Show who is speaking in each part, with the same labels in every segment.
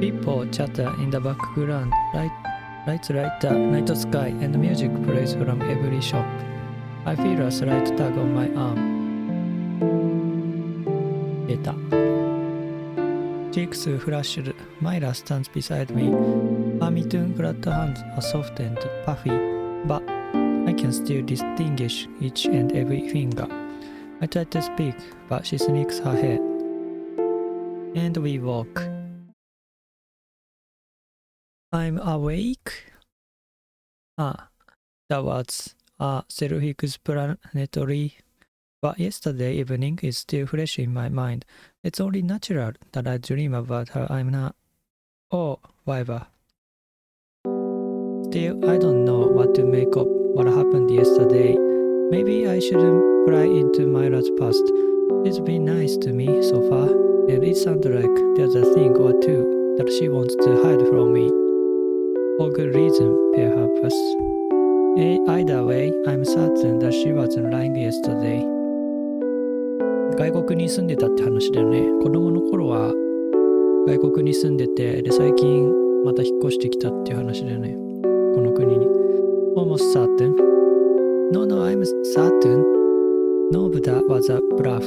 Speaker 1: People chatter in the background, lights light the night sky, and music plays from every shop. I feel a slight tug on my arm. 出た。Cheeks flushed. Myra stands beside me. Her mitten clad hands are soft and puffy, but I can still distinguish each and every finger. I try to speak, but she sneaks her head. And we walk. I'm awake? That was self-explanatory, but yesterday evening is still fresh in my mind. It's only natural that I dream about her. I'm not... Oh, whatever. Still, I don't know what to make of what happened yesterday. Maybe I shouldn't pry into Myra's past. She's been nice to me so far, and it sounds like there's a thing or two that she wants to hide from me. For good reason, perhaps. Either way, I'm certain that she wasn't lying yesterday. 外国に住んでたって話だよね。子供の頃は外国に住んでて、で最近また引っ越してきたっていう話だよね。この国に。Almost certain. No, I'm certain. No, but that was a bluff.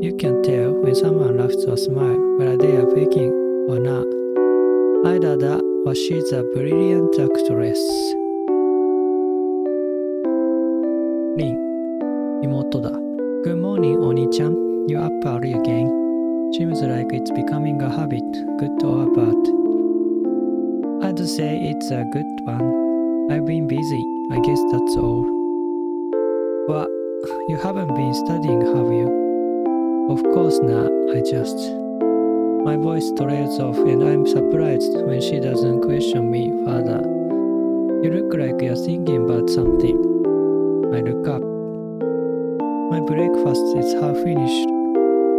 Speaker 1: You can tell when someone laughs or smiles whether they are faking or not. Either that or she's a brilliant actress. リン、妹だ。Good morning, Oni-chan. You up early again? Seems like it's becoming a habit, good or bad. I'd say it's a good one. I've been busy, I guess that's all. But you haven't been studying, have you? Of course not, I just... My voice trails off and I'm surprised when she doesn't question me further. You look like you're thinking about something. I look up. My breakfast is half finished,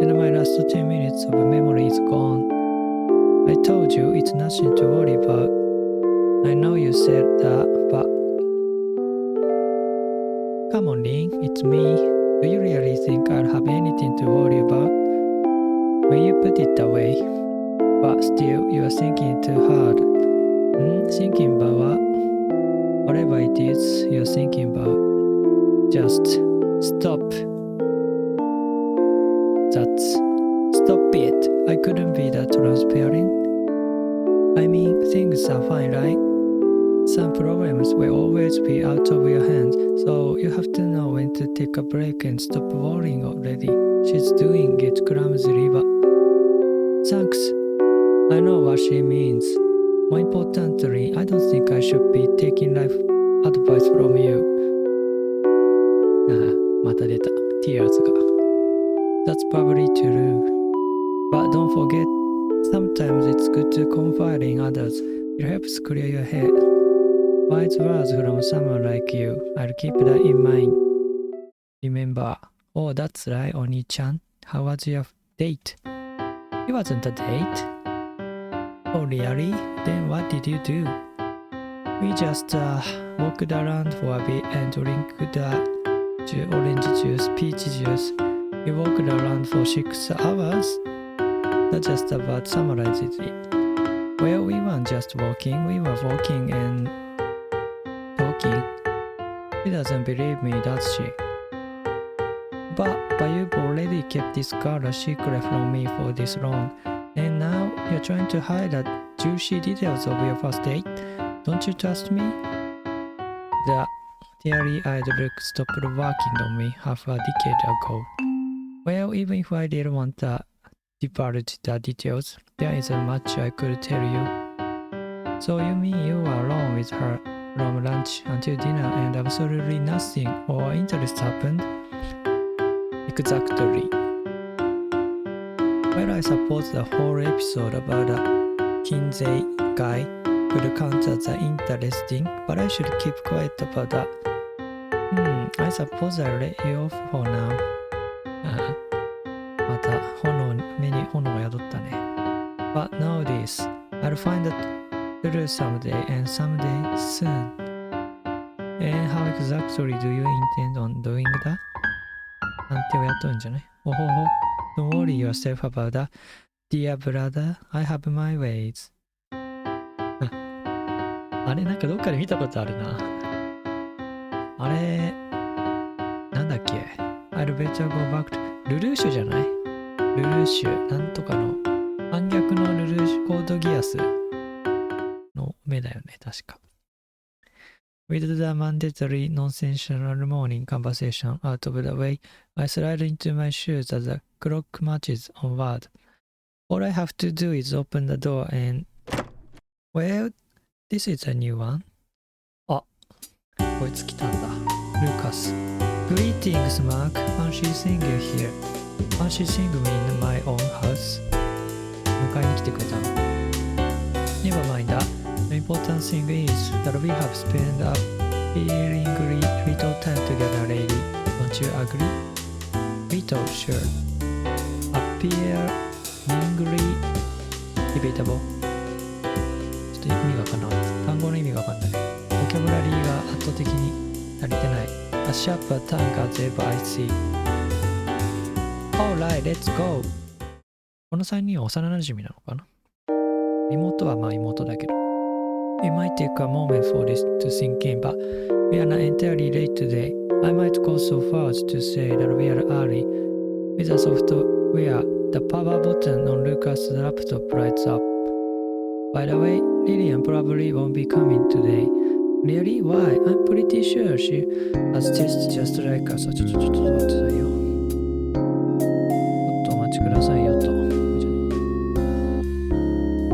Speaker 1: and my last 10 minutes of memory is gone. I told you it's nothing to worry about. I know you said that, but... Come on, Lin, it's me. Do you really think I'll have anything to worry about? When you put it that way. But still, you are thinking too hard. Thinking about what? Whatever it is you're thinking about. Just stop. Stop it. I couldn't be that transparent. I mean, things are fine, right? Some problems will always be out of your hands, so you have to know when to take a break and stop worrying already. She's doing it clumsily, but... Thanks. I know what she means. More importantly, I don't think I should be taking life advice from you. また出た。Tears が。That's probably true. But don't forget, sometimes it's good to confide in others. It helps clear your head. Wise words from someone like you. I'll keep that in mind. Remember. Oh, that's right, Oni-chan. How was your date? It wasn't a date. Oh, really? Then what did you do? We just walked around for a bit and drank the orange juice, peach juice. We walked around for 6 hours. That just about summarizes it. Well, we weren't just walking. We were walking and talking. She doesn't believe me, does she? But you've already kept this girl a secret from me for this long. And now you're trying to hide the juicy details of your first date? Don't you trust me? The teary-eyed look stopped working on me half a decade ago. Well, even if I didn't want to divulge the details, there isn't much I could tell you. So you mean you were alone with her from lunch until dinner and absolutely nothing or interest happened? Exactly. Well, I suppose the whole episode about the Kinsey guy could count as interesting, but I should keep quiet about that. I suppose I'll let you off for now. また目に炎が宿ったね。But know this, I'll find the truth someday and someday soon. And how exactly do you intend on doing that? 探偵を雇うんじゃない？ほほほ。Don't worry yourself about that. Dear brother, I have my ways. あれなんかどっかで見たことあるな。あれ、なんだっけ ?I'd better go back to ルルーシュじゃない？ルルーシュ、なんとかの、反逆のルルーシュコードギアスの目だよね、確か。With the mandatory nonsensical morning conversation out of the way, I slide into my shoes as the clock marches onward. All I have to do is open the door and... Well, this is a new one. あ、こいつ来たんだ。ルーカス。Greetings, Mark. Fancy seeing you here. Fancy seeing me in my own house. 迎えに来てくれたの。Never mind that.The important thing is that we have spent a appearingly little time together lately. Don't you agree? Little, sure. Appearingly debatable. ちょっと意味がわかんない。単語の意味がわかんない。ボキャブラリーが圧倒的に足りてない。A sharper tongue as ever I see. Alright, let's go! この3人は幼馴染なのかな？妹はまあ妹だけど。It might take a moment for this to sink in, but we are not entirely late today. I might go so far as to say that we are early. With the software, the power button on Lucas' laptop lights up. By the way, Lillian probably won't be coming today. Really? Why? I'm pretty sure she has tests just like us. ちょっと待ってくださいよ。ちょっとお待ちくださいよと。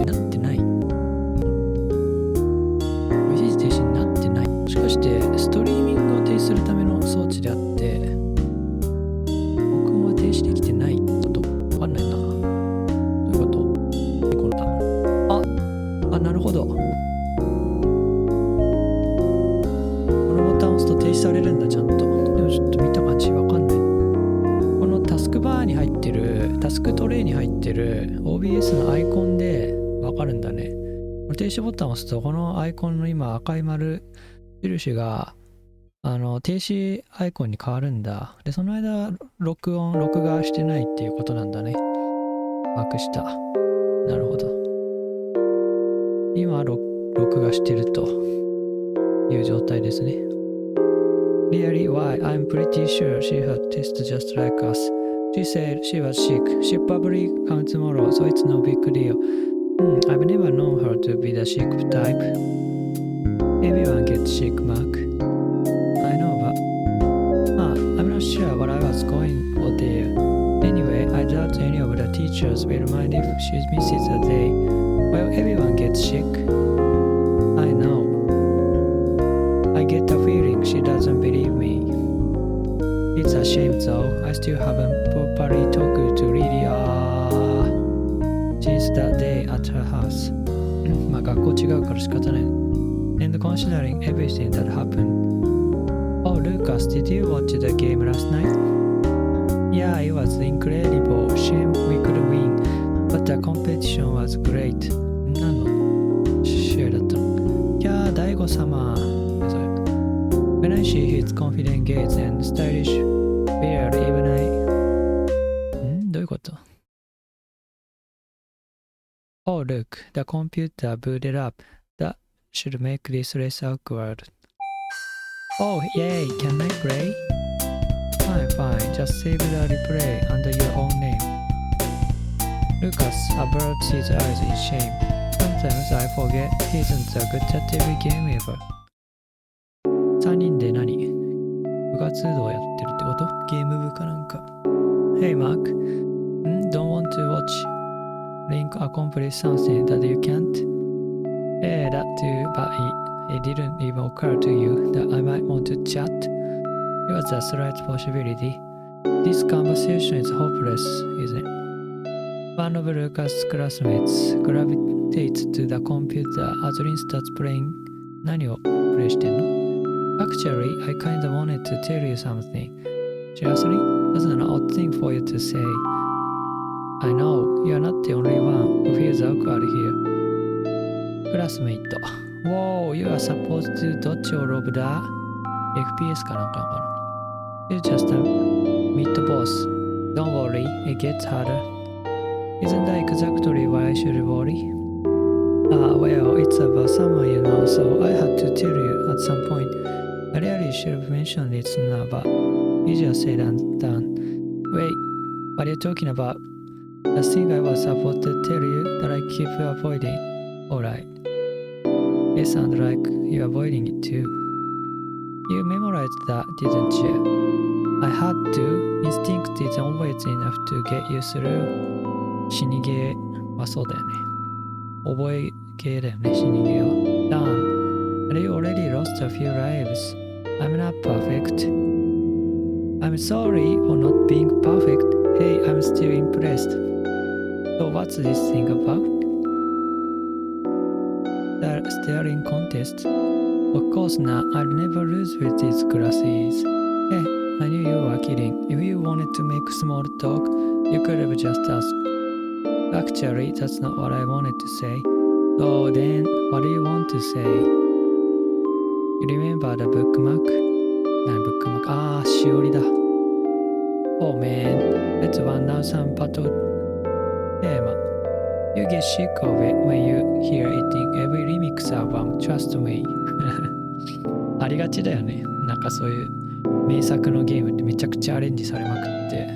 Speaker 1: なってない。もしかしてストリーミングを停止するための装置であって録音は停止できてないことわかんないな。どういうこと？このタあ、なるほど。このボタンを押すと停止されるんだちゃんと。でもちょっと見た感じわかんない。このタスクバーに入ってるタスクトレイに入ってる OBS のアイコンでわかるんだね。停止ボタンを押すとこのアイコンの今赤い丸印が停止アイコンに変わるんだ。で、その間録画してないっていうことなんだね。把握した。なるほど。今録画してるという状態ですね。Really? Why? I'm pretty sure she had tests just like us. She said she was sick. She'll probably come tomorrow, so it's no big deal. I've never known her to be the sick type.Everyone gets sick, Mark. I know, but I'm not sure what I was going for there. Anyway, I doubt any of the teachers will mind if she misses a day. Well, everyone gets sick. I know. I get the feeling she doesn't believe me. It's a shame though. I still haven't properly talked to Lydia since that day at her house. まあ学校違うから仕方ない。And considering everything that happened. Oh, Lucas, did you watch the game last night? Yeah, it was incredible. Shame we couldn't win, but the competition was great. 何の試合だったの？いやー、大悟様。When I see his confident gaze and stylish beard, even I... どういうこと？ Oh, look, the computer booted up.Should make this less awkward. Oh, yay! Can I play? Fine. Just save the replay under your own name. Lucas averts his eyes in shame. Sometimes I forget he isn't a good at every game ever. 3人で何？部活動やってるってこと？ゲーム部かなんか。Hey, Mark. Don't want to watch Link accomplish something that you can't?Yeah, that too, but it didn't even occur to you that I might want to chat. It was a slight possibility. This conversation is hopeless, isn't it? One of Lucas' classmates gravitates to the computer as Lin starts playing. 何をプレイしてんの？ Actually, I kinda wanted to tell you something. Seriously? That's an odd thing for you to say. I know, you're not the only one who feels awkward here. クラスメイト。Whoa, you are supposed to dodge all of that? FPS かなんかな You just meet the boss. Don't worry, it gets harder. Isn't that exactly why I should worry? Well, it's about summer, so I had to tell you at some point. I really should have mentioned it now, but easier said than done. Wait, what are you talking about? The thing I was about to tell you that I keep avoiding. Alright. It sounds like you're avoiding it too. You memorized that, didn't you? I had to. Instinct is always enough to get you through. 死にゲーはそうだよね。覚えゲーだよね、死にゲーは。Damn, you already lost a few lives. I'm not perfect. I'm sorry for not being perfect. Hey, I'm still impressed. So what's this thing about? The staring contest? Of course not. I'll never lose with these glasses. Hey, I knew you were kidding. If you wanted to make small talk, you could have just asked. Actually, that's not what I wanted to say. So then, what do you want to say? You remember the bookmark? Bookmark?しおりだ. Oh man, let's run down some battle theme. You get sick of it when you hear it in every remix album, trust me. ありがちだよね。なんかそういう名作のゲームってめちゃくちゃアレンジされまくって、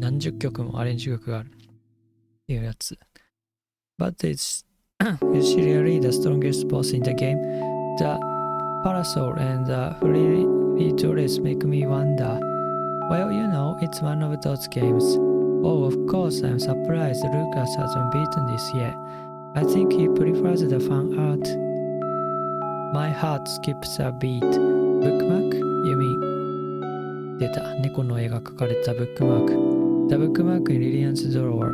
Speaker 1: 何十曲もアレンジ曲があるっていうやつ。But is she really the strongest boss in the game? The parasol and the frilly dress make me wonder. Well, it's one of those games. Oh, of course, I'm surprised Lucas hasn't beaten this yet. I think he prefers the fan art. My heart skips a beat. Bookmark? You mean? 出た。猫の絵が描かれたブックマーク。The bookmark in Lillian's drawer.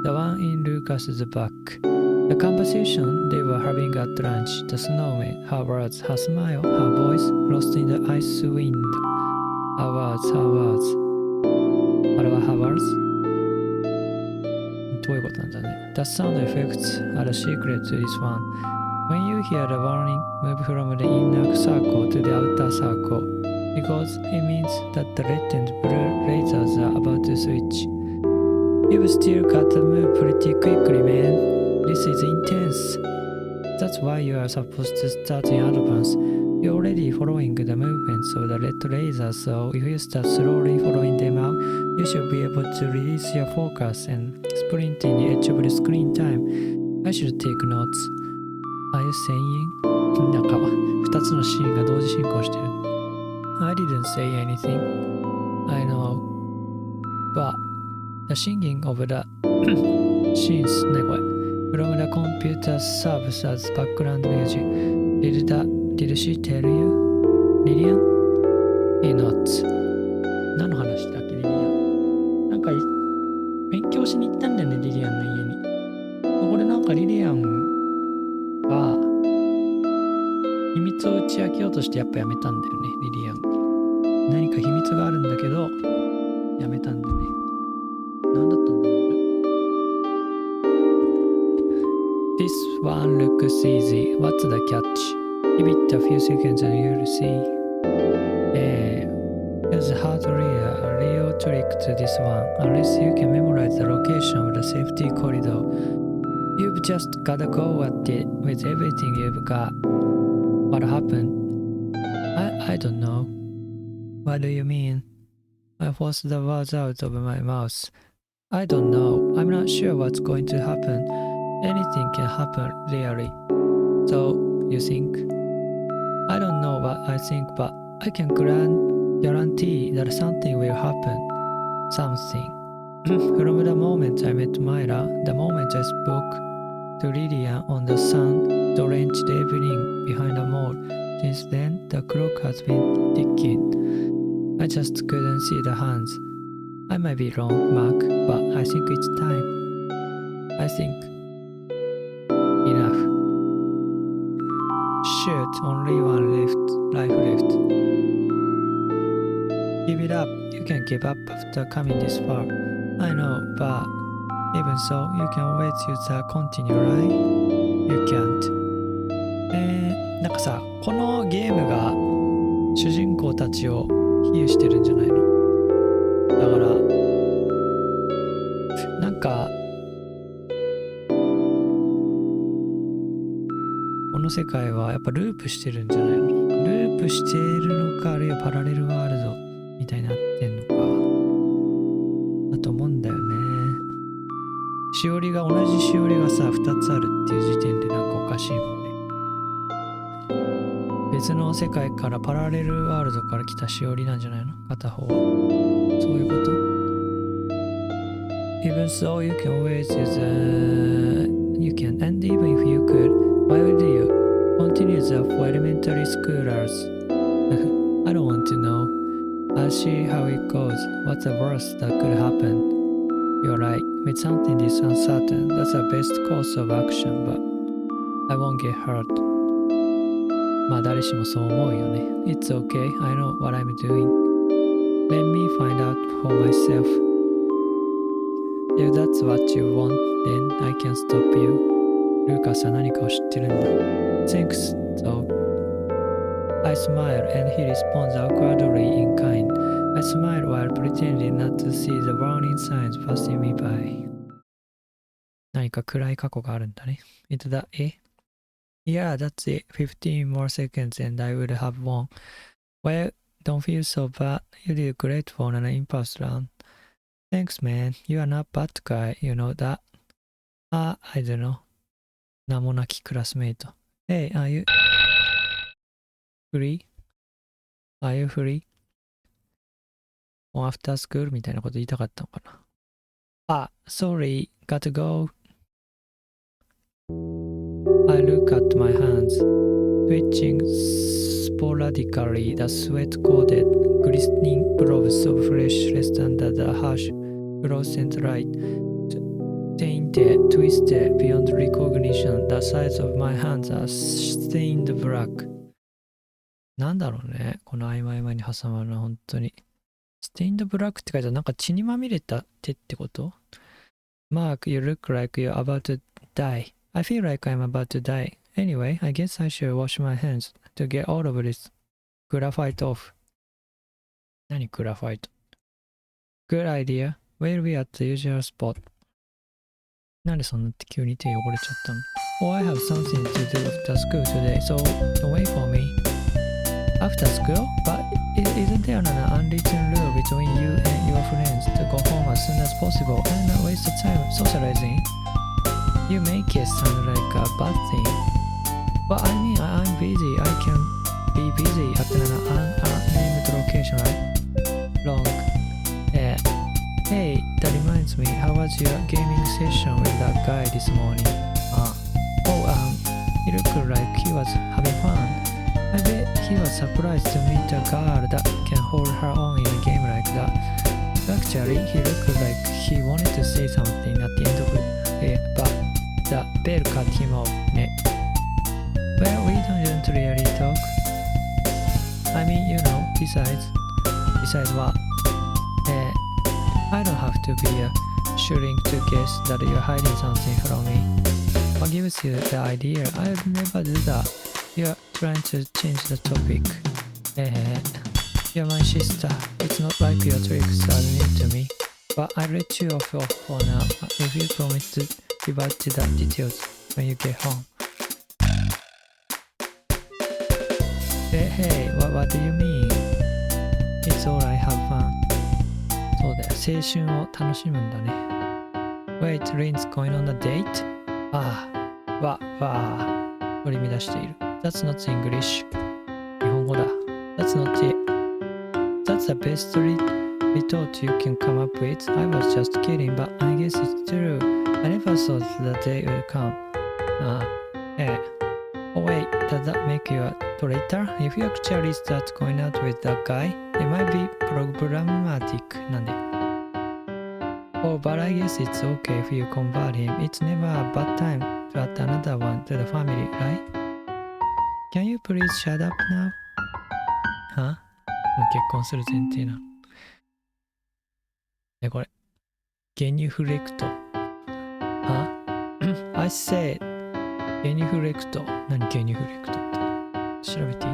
Speaker 1: The one in Lucas's back. The conversation they were having at lunch. The snowman, her words, her smile, her voice, lost in the ice wind. Her words. あれは her words? どういうことなんだね。The sound effects are a secret to this one. When you hear the warning, move from the inner circle to the outer circle, because it means that the red and blue lasers are about to switch. You've still got to move pretty quickly, man. This is intense. That's why you are supposed to start in advance. You're already following the movements of the red lasers, so if you start slowly following them out, you should be able to release your focus and sprint in the edge of the screen time. I should take notes. Are you saying? なんか2つのシーンが同時進行してる。I didn't say anything. I know. But the singing of the scenes ねこれ from the computer serves as background music. Did she tell you? Lillian? Not. 何の話だっけリリアン。なんか勉強しに行ったんだよねリリアンの家に。そこでなんかリリアンが秘密を打ち明けようとしてやっぱやめたんだよねリリアン。何か秘密があるんだけどやめたんだよね。何だったんだろう。This one looks easy. What's the catch? Give it a few seconds and you'll see. There's hardly a real trick to this one unless you can memorize the location of the safety corridor. You've just gotta go at it with everything you've got. What happened? I don't know. What do you mean? I forced the words out of my mouth. I don't know. I'm not sure what's going to happen. Anything can happen, really. So, you think? I don't know what I think, but I can guarantee that something will happen. Something. From the moment I met Myra, the moment I spoke to Lillian on the sun-drenched evening behind the mall, since then the clock has been ticking. I just couldn't see the hands. I might be wrong, Mark, but I think it's time. I think. Enough. Shoot, only one life left. Give it up. You can give up after coming this far. I know, but even so, you can always use the continue, right? You can't. なんかさ、このゲームが主人公たちを比喩してるんじゃないの？だからなんかこの世界はやっぱループしてるんじゃないの？ループしてるのか、あるいはパラレルワールドみたいになってんのかだと思うんだよね。しおりが同じしおりがさ2つあるっていう時点でなんかおかしいもんね。別の世界からパラレルワールドから来たしおりなんじゃないの？片方はそういうこと。 Even so you can always use you can, and even if you could, why would you continue the for elementary schoolers? I don't want to know. I'll see how it goes. What's the worst that could happen? You're right. With something this uncertain, that's the best course of action, but I won't get hurt. まあ誰しもそう思うよね。It's okay. I know what I'm doing. Let me find out for myself. If that's what you want, then I can stop you. ルーカスは何かを知ってるんだ。Thanks, though. I smile and he responds awkwardly in kind. I smile while pretending not to see the warning signs passing me by. 何か暗い過去があるんだね。It's that it?Yeah, that's it. 15 more seconds and I would have won. Well, don't feel so bad. You did great for an impulse round. Thanks, man. You are not bad guy. You know that. I don't know. 名もなきクラスメイト。Hey, are you free? Are you free? After school みたいなこと言いたかったのかな。Sorry. Gotta go. I look at my hands, twitching sporadically, the sweat-coated, glistening blobs of flesh rest under the harsh fluorescent light. Tainted, twisted beyond recognition, the sides of my hands are stained black. なんだろうね、この合間合間に挟まるのは本当に。stained black って書いてある、なんか血にまみれた手ってこと？ Mark, you look like you're about to die.I feel like I'm about to die. Anyway, I guess I should wash my hands to get all of this graphite off. 何グラファイト？ Good idea. We'll be at the usual spot. なんでそんなって急に手汚れちゃったの？ Oh, I have something to do after school today, so don't wait for me. After school? But isn't there an unwritten rule between you and your friends to go home as soon as possible and not waste the time socializing?You make it sound like a bad thing. But I mean, I'm busy. I can be busy at an unnamed location, right? Wrong. Hey, that reminds me. How was your gaming session with that guy this morning? He looked like he was having fun. I bet he was surprised to meet a girl that can hold her own in a game like that. Actually, he looked like he wanted to say something at the end of it, but...The bell cut him off ね。Well, we don't really talk. I mean, you know, besides what? I don't have to be a shrink to guess that you're hiding something from me. What gives you the idea? I'd never do that. You're trying to change the topic. You're my sister. It's not like your tricks are new to me. But I'll let you off for now if you promise to give out to the details when you get home. Hey, what do you mean? It's alright, have fun. そうだよ、青春を楽しむんだね。Wait, Lynn's going on a date? 取り乱している。That's not English. 日本語だ。That's not it. That's the best retort you can come up with. I was just kidding, but I guess it's true. I never thought the day would come. Oh wait, does that make you a traitor? If you actually start going out with that guy, it might be problematic. なんで? Oh, but I guess it's okay if you convert him. It's never a bad time to add another one to the family, right? Can you please shut up now? は？もう結婚する前提な。ね、これ。ゲニフレクト。は？ I said ゲニフレクト。何ゲニフレクトって。調べていい？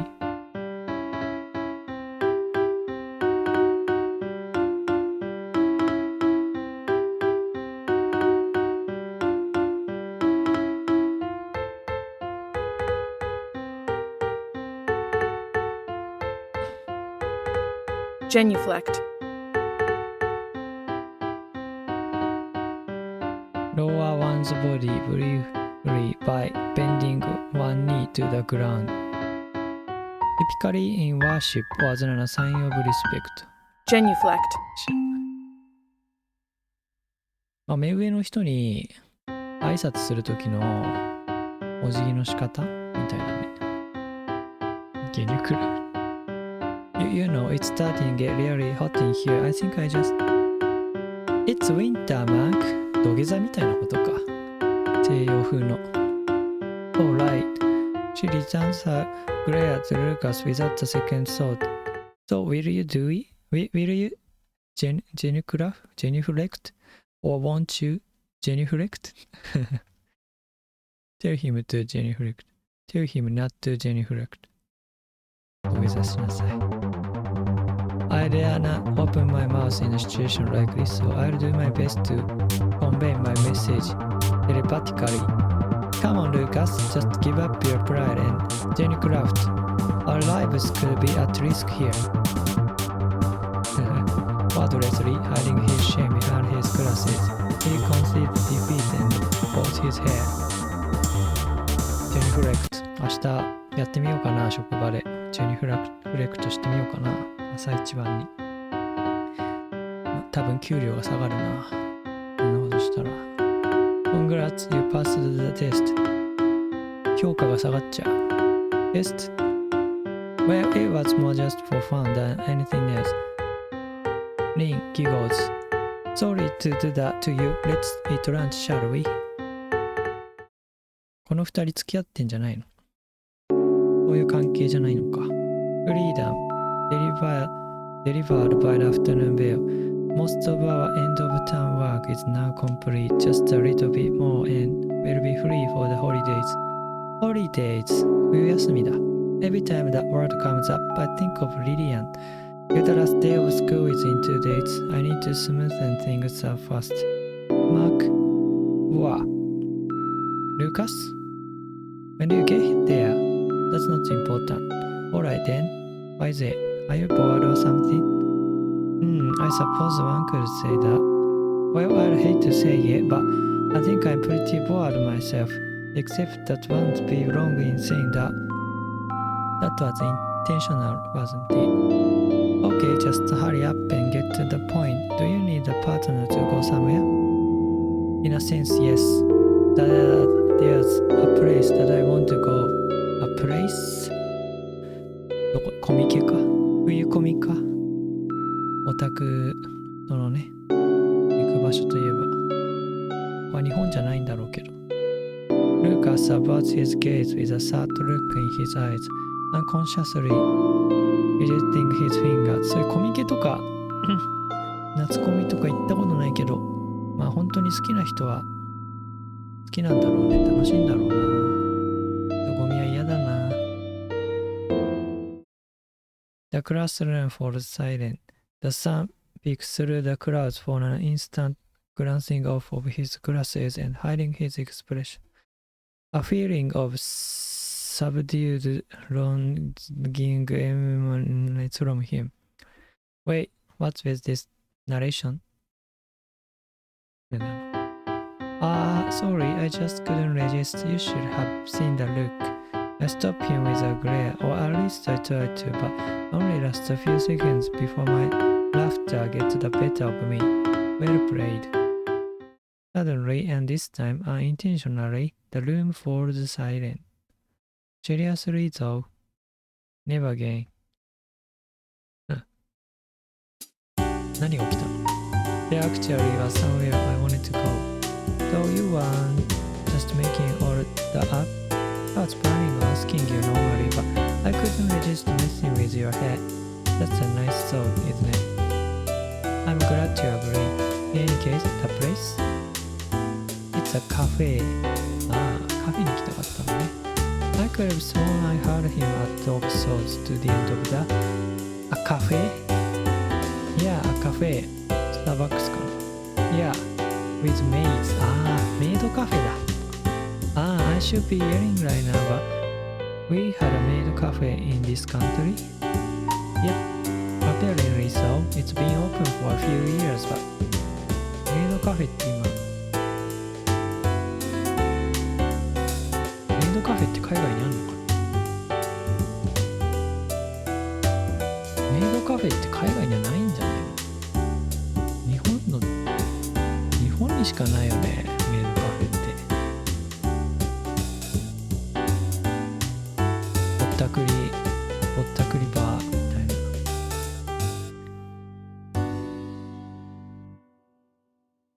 Speaker 2: Genuflect.
Speaker 1: Lower one's body briefly by bending one knee to the ground. Typically in worship was a sign of respect.
Speaker 2: Genuflect.
Speaker 1: 目上の人に挨拶するときのお辞儀の仕方みたいなね。ゲニュクラ。You know, it's starting to get really hot in here. I think I just... It's winter, Mark. 土下座みたいなことか。西洋風の。Alright. She returns her glare to Lucas without a second thought. So will you do it? Will you genuflect? Or won't you genuflect? Tell him to genuflect. Tell him not to genuflect. 土下座しなさい。I dare not open my mouth in a situation like this, so I'll do my best to convey my message telepathically. Come on, Lucas, just give up your pride and genuflect. Our lives could be at risk here. Wordlessly hiding his shame behind his glasses, he conceded defeat and bowed his head. Genuflect. 明日やってみようかな、職場で。ジェニフレクトしてみようかな、朝一番に。多分給料が下がるな。そんなことしたら。Congrats, you passed the test. 評価が下がっちゃう。Test? Well, it was more just for fun than anything else. Lin giggles. Sorry to do that to you. Let's eat lunch, shall we? この二人付き合ってんじゃないの？そういう関係じゃないのか。Freedom delivered by the afternoon bell. Most of our end of term work is now complete. Just a little bit more and we'll be free for the holidays. Holidays 冬休みだ。Every time that word comes up, I think of Lillian. The last day of school is in 2 days. I need to smoothen things up fast. Mark, what? Lucas? When do you get there? That's not important. Alright then. Why is it? Are you bored or something? I suppose one could say that. Well, I'd hate to say it, but I think I'm pretty bored myself. Except that won't be wrong in saying that. That was intentional, wasn't it? Okay, just hurry up and get to the point. Do you need a partner to go somewhere? In a sense, yes. There's a place that I want to go.A place? どこ？コミケか？冬コミか？オタクとのね、行く場所といえば、これ日本じゃないんだろうけど。Lucas averts his gaze with a sad look in his eyes, unconsciously fidgeting his fingers. そういうコミケとか、夏コミとか行ったことないけど、まあ本当に好きな人は好きなんだろうね。楽しいんだろうな。ゴミは嫌だな。The classroom falls silent. The sun peeks through the clouds for an instant, glancing off of his glasses and hiding his expression. A feeling of subdued longing emanates from him. Wait, what's with this narration? Sorry, I just couldn't resist. You should have seen the look.I stopped him with a glare, or at least I tried to, but only last a few seconds before my laughter gets the better of me. Well played. Suddenly, and this time unintentionally, the room falls silent. Seriously though, never again. 何が起きたの？ There actually was somewhere I wanted to go. So you weren't just making all that up?I was planning on asking you normally, but I couldn't resist messing with your head. That's a nice thought, isn't it? I'm glad you agree. In any case, the place? It's a cafe. カフェに来たかったのね。I could have sworn I heard him at Dog Swords to the end of the... A cafe? Yeah, a cafe. スターバックスかな。Yeah, with maids. メイドカフェだ。I should be yelling right now, but we had a maid cafe in this country. Yep, a apparently so. It's been open for a few years, but メイドカフェって今メイドカフェって海外にあるのかな。メイドカフェって海外にはないんじゃないの。日本にしかないよね、メイドカフェって。ぼったくりバーみたいな。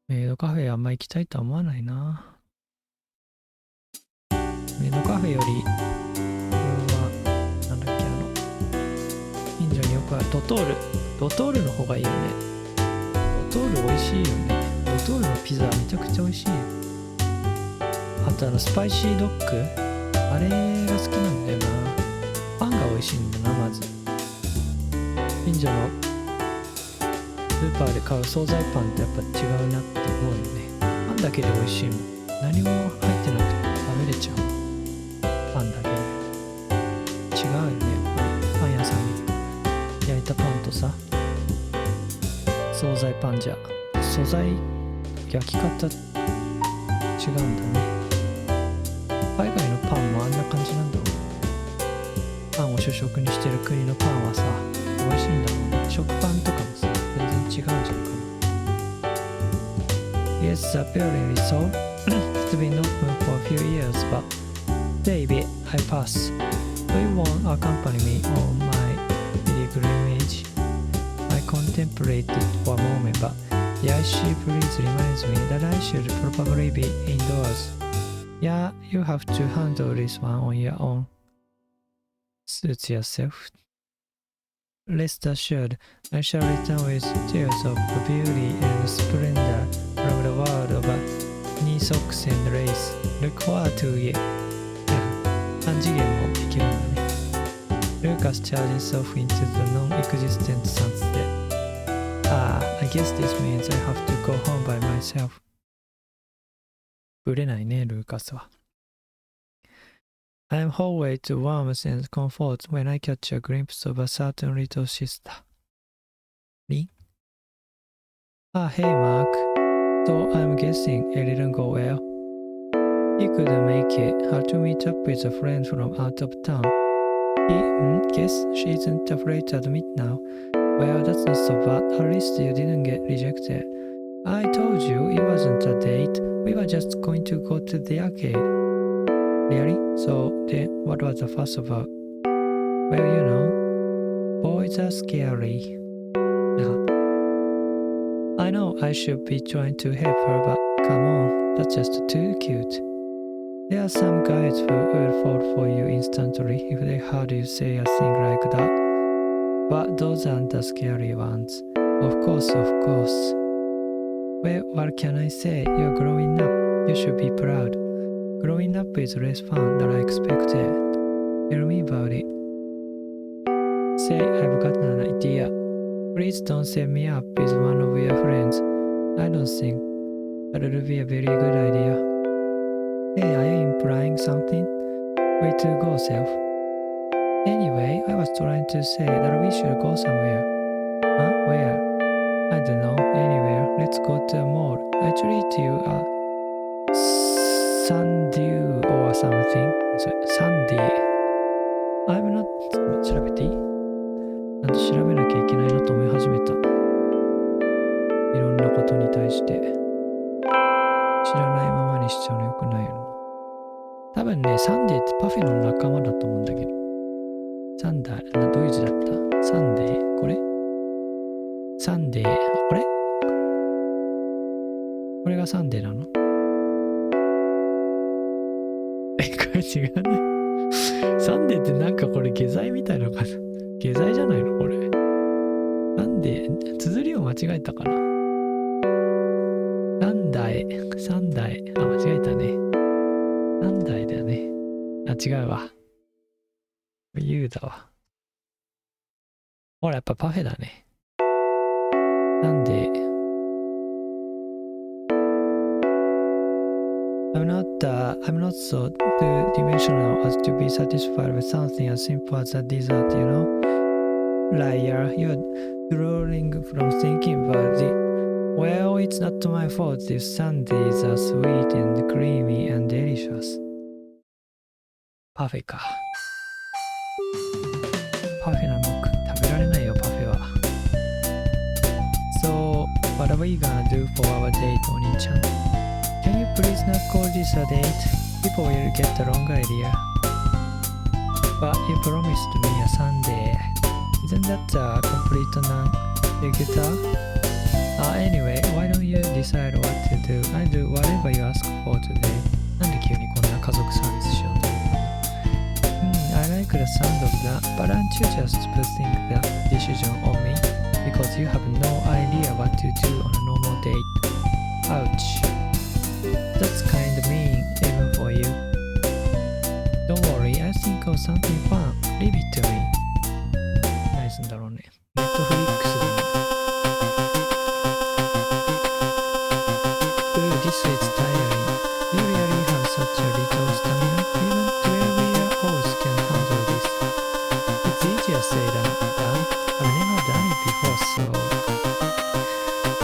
Speaker 1: メイドカフェあんま行きたいとは思わないな。メイドカフェより自分はなんだっけ、近所によくあるドトールの方がいいよね。ドトール美味しいよね。ドトールのピザめちゃくちゃ美味しい。あとスパイシードッグ、あれが好きなんだよな。パンが美味しいんだな。まず近所のスーパーで買う惣菜パンってやっぱ違うなって思うよね。パンだけで美味しいもん。何も入ってなくて食べれちゃう。パンだけで違うよね。やっぱりパン屋さんに焼いたパンとさ、惣菜パンじゃ素材焼き方違うんだね。海外のパンもあんな感じなんだろう。パンを主食にしてる国のパンはさ美味しいんだろうね。食パンとかもさ全然違うんじゃないかな。Yes, apparently so. It's been open for a few years, but baby, I pass. Do you want to accompany me on my pilgrimage? I contemplated for a moment, but the icy breeze reminds me that I should probably be indoors. Yeah, you have to handle this one on your own. Suit yourself. Rest assured, I shall return with tales of beauty and splendor from the world of knee socks and lace. Look forward to it. 3次元もできるんだね。Lucas charged himself into the non-existent sunset. I guess this means I have to go home by myself. ぶれないね、ルーカスは。I'm always to warmth and comfort when I catch a glimpse of a certain little sister. Lin? Hey Mark. So I'm guessing it didn't go well. He couldn't make it. Had to meet up with a friend from out of town. Guess she isn't afraid to admit now. Well, that's not so bad. At least you didn't get rejected. I told you it wasn't a date. We were just going to go to the arcade. Really? So then what was the fuss about? Well, you know, boys are scary. I know I should be trying to help her, but come on, that's just too cute. There are some guys who will fall for you instantly if they heard you say a thing like that. But those aren't the scary ones. Of course. Well, what can I say? You're growing up. You should be proud. Growing up is less fun than I expected. Tell me about it. Say, I've got an idea. Please don't set me up with one of your friends. I don't think that will be a very good idea. Hey, are you implying something? Way to go, self. Anyway, I was trying to say that we should go somewhere. Huh? Where? I don't know. Anywhere. Let's go to a mall. I treat you a Sundew or something. Sunday. I'm not... 調べていい？なんと調べなきゃいけないなと思い始めた。いろんなことに対して。知らないままにしちゃうのよくないよな。多分ね、サンデーってパフェの仲間だと思うんだけど。サンダー、どういう字だった？サンデー？これ？サンデー、これ？これがサンデーなの？これ違うね。サンデーってなんかこれ下剤みたいなのかな。下剤じゃないのこれ。なんで、綴りを間違えたかな。三代、間違えたね。三代だよね。違うわ。U だわ。ほら、やっぱパフェだね。なんで、I'm not so two-dimensional as to be satisfied with something as simple as a dessert, you know? Liar, you're drooling from thinking about it. Well, it's not my fault if sundaes are sweet and creamy and delicious. パフェか。パフェなんか食べられないよ、パフェは。So, what are we gonna do for our date, Oni-chan? Can you please not call this a date? People will get the wrong idea. But you promised me a Sunday. Isn't that a complete non-sequitur? Anyway, why don't you decide what to do? I'll do whatever you ask for today. なんで急にこんな家族サービスしようと思ったの？ I like the sound of that, but aren't you just putting the decision on me? Because you have no idea what to do on a normal date. Ouch. That's kind of mean, even for you. Don't worry, I think of something fun. Leave it to me. 何すんだろうね。Netflix でね。This is tiring. You really have such a little stamina. Even 12-year-olds can handle this. It's easier said than done. I've never done it before, so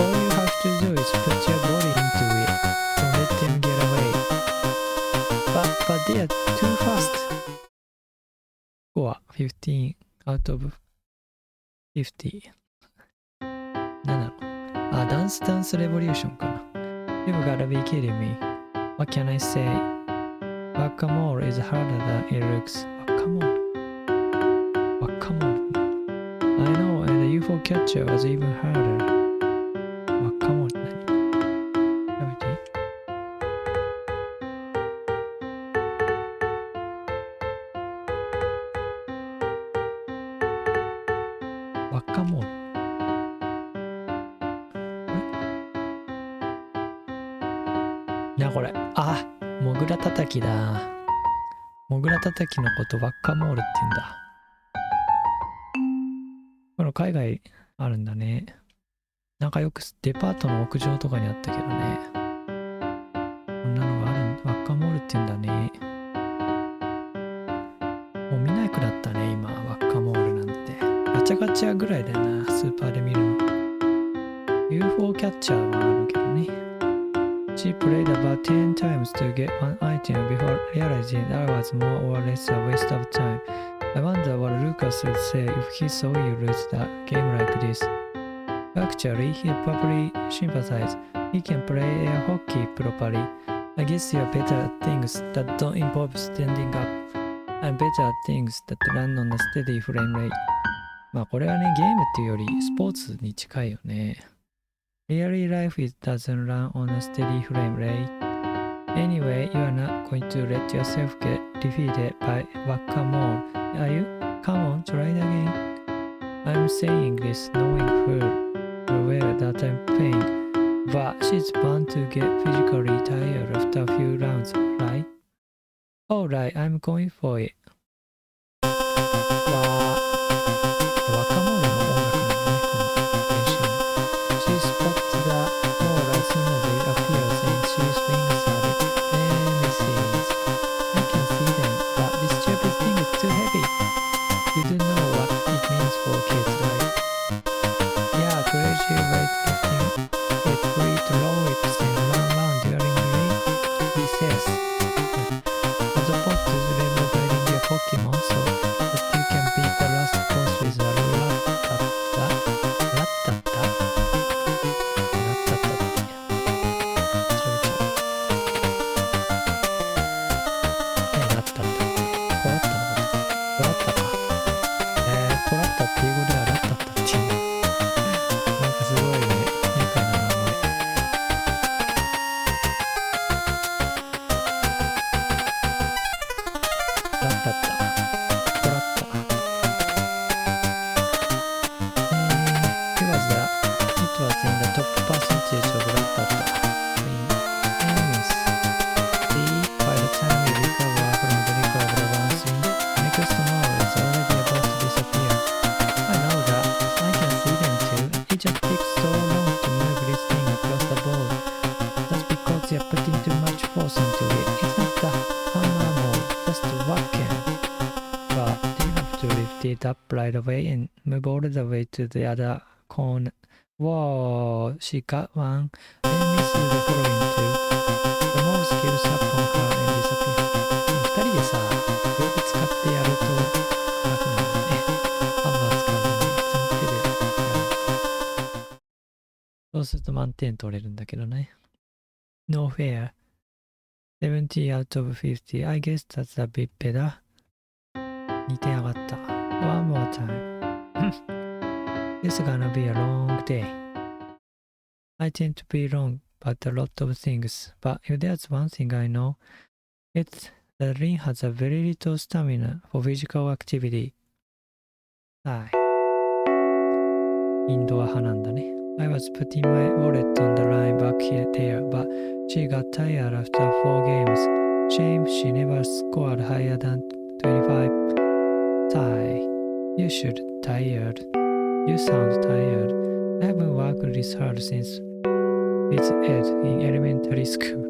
Speaker 1: all you have to do is put your body into it. Don't let them get away. But they are too fast. Score 15 out of 50. 何なの？ダンスレボリューションかな。You've gotta be kidding me. What can I say? Whack-a-mole is harder than it looks. Whack-a-mole. I know, and the UFO catcher was even harder. Whack-a-mole って何？食べていい？Whack-a-mole。これモグラたたきだ。モグラたたきのことワッカモールって言うんだ。この海外あるんだね。なんかよくデパートの屋上とかにあったけどね。こんなのがあるんだ。ワッカモールって言うんだね。もう見なくなったね今ワッカモールなんて。ガチャガチャぐらいだよなスーパーで見るの。UFO キャッチャーはあるけどね。She played about 10 times to get one item before realizing that was more or less a waste of time. I wonder what Lucas would say if he saw you lose that game like this. Actually, he'd probably sympathize. He can play air hockey properly. I guess you're better at things that don't involve standing up. I'm better at things that run on a steady frame rate. まあこれはね、ゲームっていうよりスポーツに近いよね。Really life it doesn't run on a steady frame rate. Anyway, you are not going to let yourself get defeated by whack-a-mole, are you? Come on, try it again. I'm saying this knowing full well that I'm playing, but she's bound to get physically tired after a few rounds, right? Alright, I'm going for it. 若者の音楽の練習。She spots the ball as soon as it appears and she swings at it. Then it sees. I can see them, but this stupid thing is too heavy. You do know what it means for kids, right? Yeah, crazy weightlifting with free throw whips and run around during recess. As opposed to remodeling your Pokemon so that you can beat the last boss with a lift it up right away and move all the way to the other corner. Whoa, she got one. Then miss you the following two. The mouse gives up on her and disappears. 2人でさ、両手使ってやると辛くなるね。ハンマー使うのにいつも手でやる。そうすると満点取れるんだけどね。No fair. 70 out of 50. I guess that's a bit better. 2点上がった。One more time. It's gonna be a long day. I tend to be wrong about a lot of things, but if there's one thing I know, it's that Rin has a very little stamina for physical activity. はい。インドア派なんだね。I was putting my wallet on the line back there, but she got tired after 4 games. Shame she never scored higher than 25. Sigh. You should tired. You sound tired. I haven't worked this hard since phys ed in elementary school.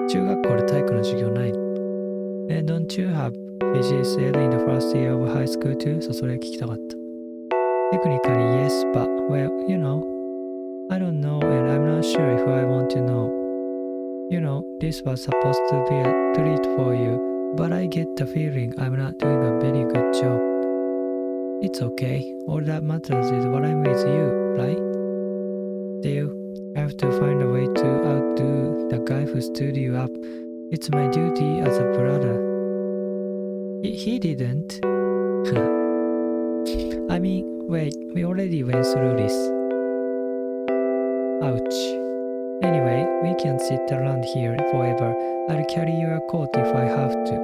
Speaker 1: 中学校で体育の授業ないの？ Don't you have physics ed in the first year of high school too? そう、それ聞きたかった。Technically, yes, but, well, you know, I don't know and I'm not sure if I want to know. You know, this was supposed to be a treat for you, but I get the feeling I'm not doing a very good job. It's okay. All that matters is what I'm with you, right? Still, I have to find a way to outdo the guy who stood you up. It's my duty as a brother. He didn't. I mean, wait, we already went through this. Ouch. Anyway, we can't sit around here forever. I'll carry your coat if I have to.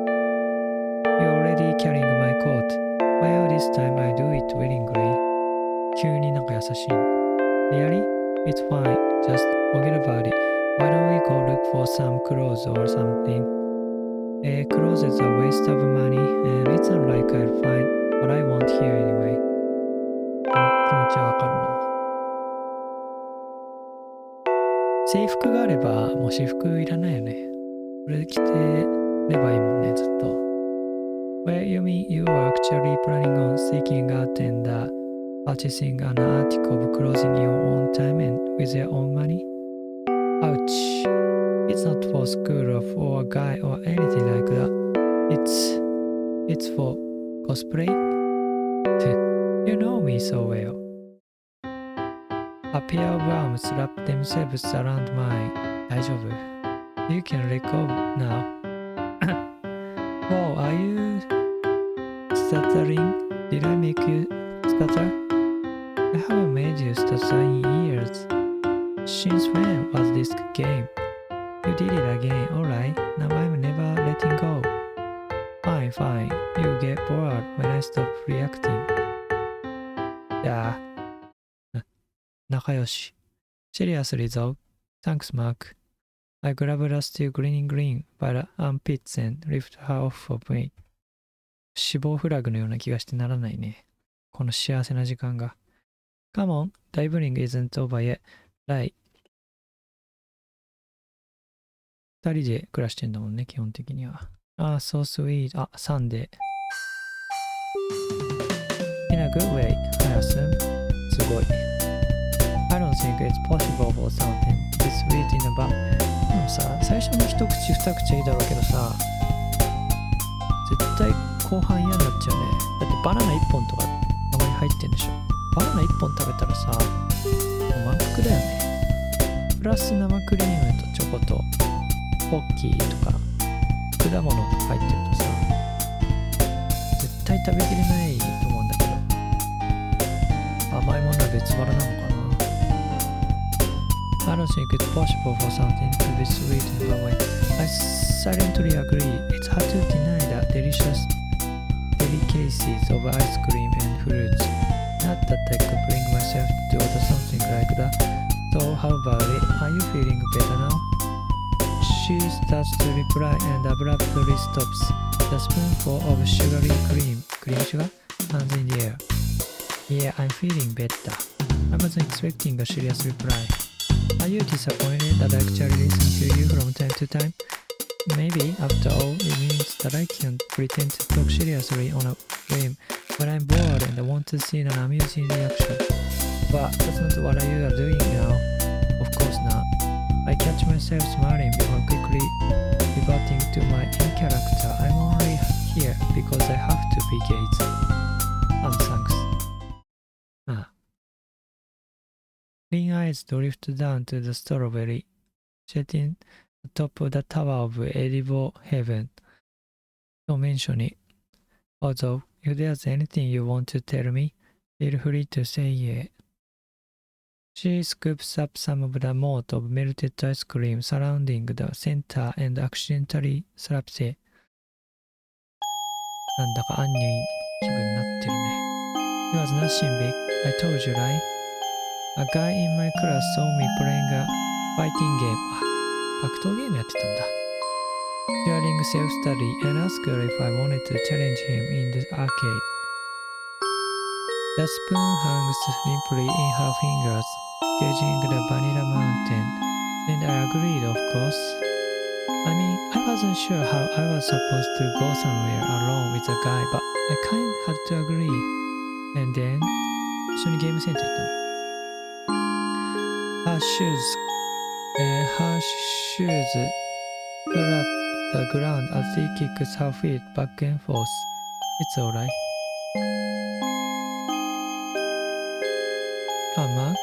Speaker 1: You're already carrying my coat. Well, this time I do it willingly. 急になんか優しい。Really? It's fine. Just forget about it. Why don't we go look for some clothes or something? Clothes is a waste of money, and it's not like I'll find what I want here anyway. 気持ちはわかるな。制服があればもう私服いらないよね。これ着てればいいもんね、ずっと。Well, you mean you were actually planning on seeking out and purchasing an article of clothing in your own time and with your own money? Ouch. It's not for school or for a guy or anything like that. It's for cosplay? You know me so well. A pair of arms wrap themselves around mine. 大丈夫? You can let go now. Whoa, are you stuttering? Did I make you stutter? I haven't made you stutter in years. Since when was this game? You did it again, alright. Now I'm never letting go. Fine, fine. You get bored when I stop reacting. Yeah. 仲良し。Seriously though. Thanks, Mark. I grabbed her still grinning green by the armpits and lifted her off of me. 死亡フラグのような気がしてならないね。この幸せな時間が。Come on, the evening isn't over yet. Right. 2人で暮らしてんだもんね、基本的には。Ah, so sweet. あ、サンデー。In a good way, I assume. すごい。I don't think it's possible for something this sweet in a bar. でもさ、最初の一口二口はいいだろうけどさ、絶対後半嫌になっちゃうね。だってバナナ1本とかたまに入ってんでしょ。バナナ1本食べたらさ、もう満腹だよね。プラス生クリームとチョコとポッキーとか果物とか入ってるとさ、絶対食べきれないと思うんだけど、甘いものは別腹なのかな。I don't think it's possible for something to be sweet in that way. I silently agree. It's hard to deny the delicious delicacies of ice cream and fruits. Not that I could bring myself to order something like that. So how about it? Are you feeling better now? She starts to reply and abruptly stops. The spoonful of sugary cream sugar, hands in the air. Yeah, I'm feeling better. I wasn't expecting a serious reply. Are you disappointed that I actually listen to you from time to time? Maybe, after all, it means that I can't pretend to talk seriously on a whim when I'm bored and I want to see an amusing reaction. But that's not what you are doing now. Of course not. I catch myself smiling before quickly reverting to my in character. I'm only here because I have to be Gates. Thanks. Green eyes drift down to the strawberry, setting atop the tower of edible heaven. とメンションに Although, if there's anything you want to tell me, feel free to say yeah. She scoops up some of the moat of melted ice cream surrounding the center and accidentally slaps it. なんだかアンニュイ気分になってるね。It was nothing big, I told you, right? A guy in my class saw me playing a fighting game. 格闘ゲームやってたんだ。During self-study and asked her if I wanted to challenge him in the arcade. The spoon hangs limply in her fingers, gauging the vanilla mountain, and I agreed, of course. I mean, I wasn't sure how I was supposed to go somewhere alone with a guy, but I kind of had to agree. And then, 一緒にゲームセンター行ったの。Her shoes pull up the ground as she kicks her feet back and forth. It's alright. Mark?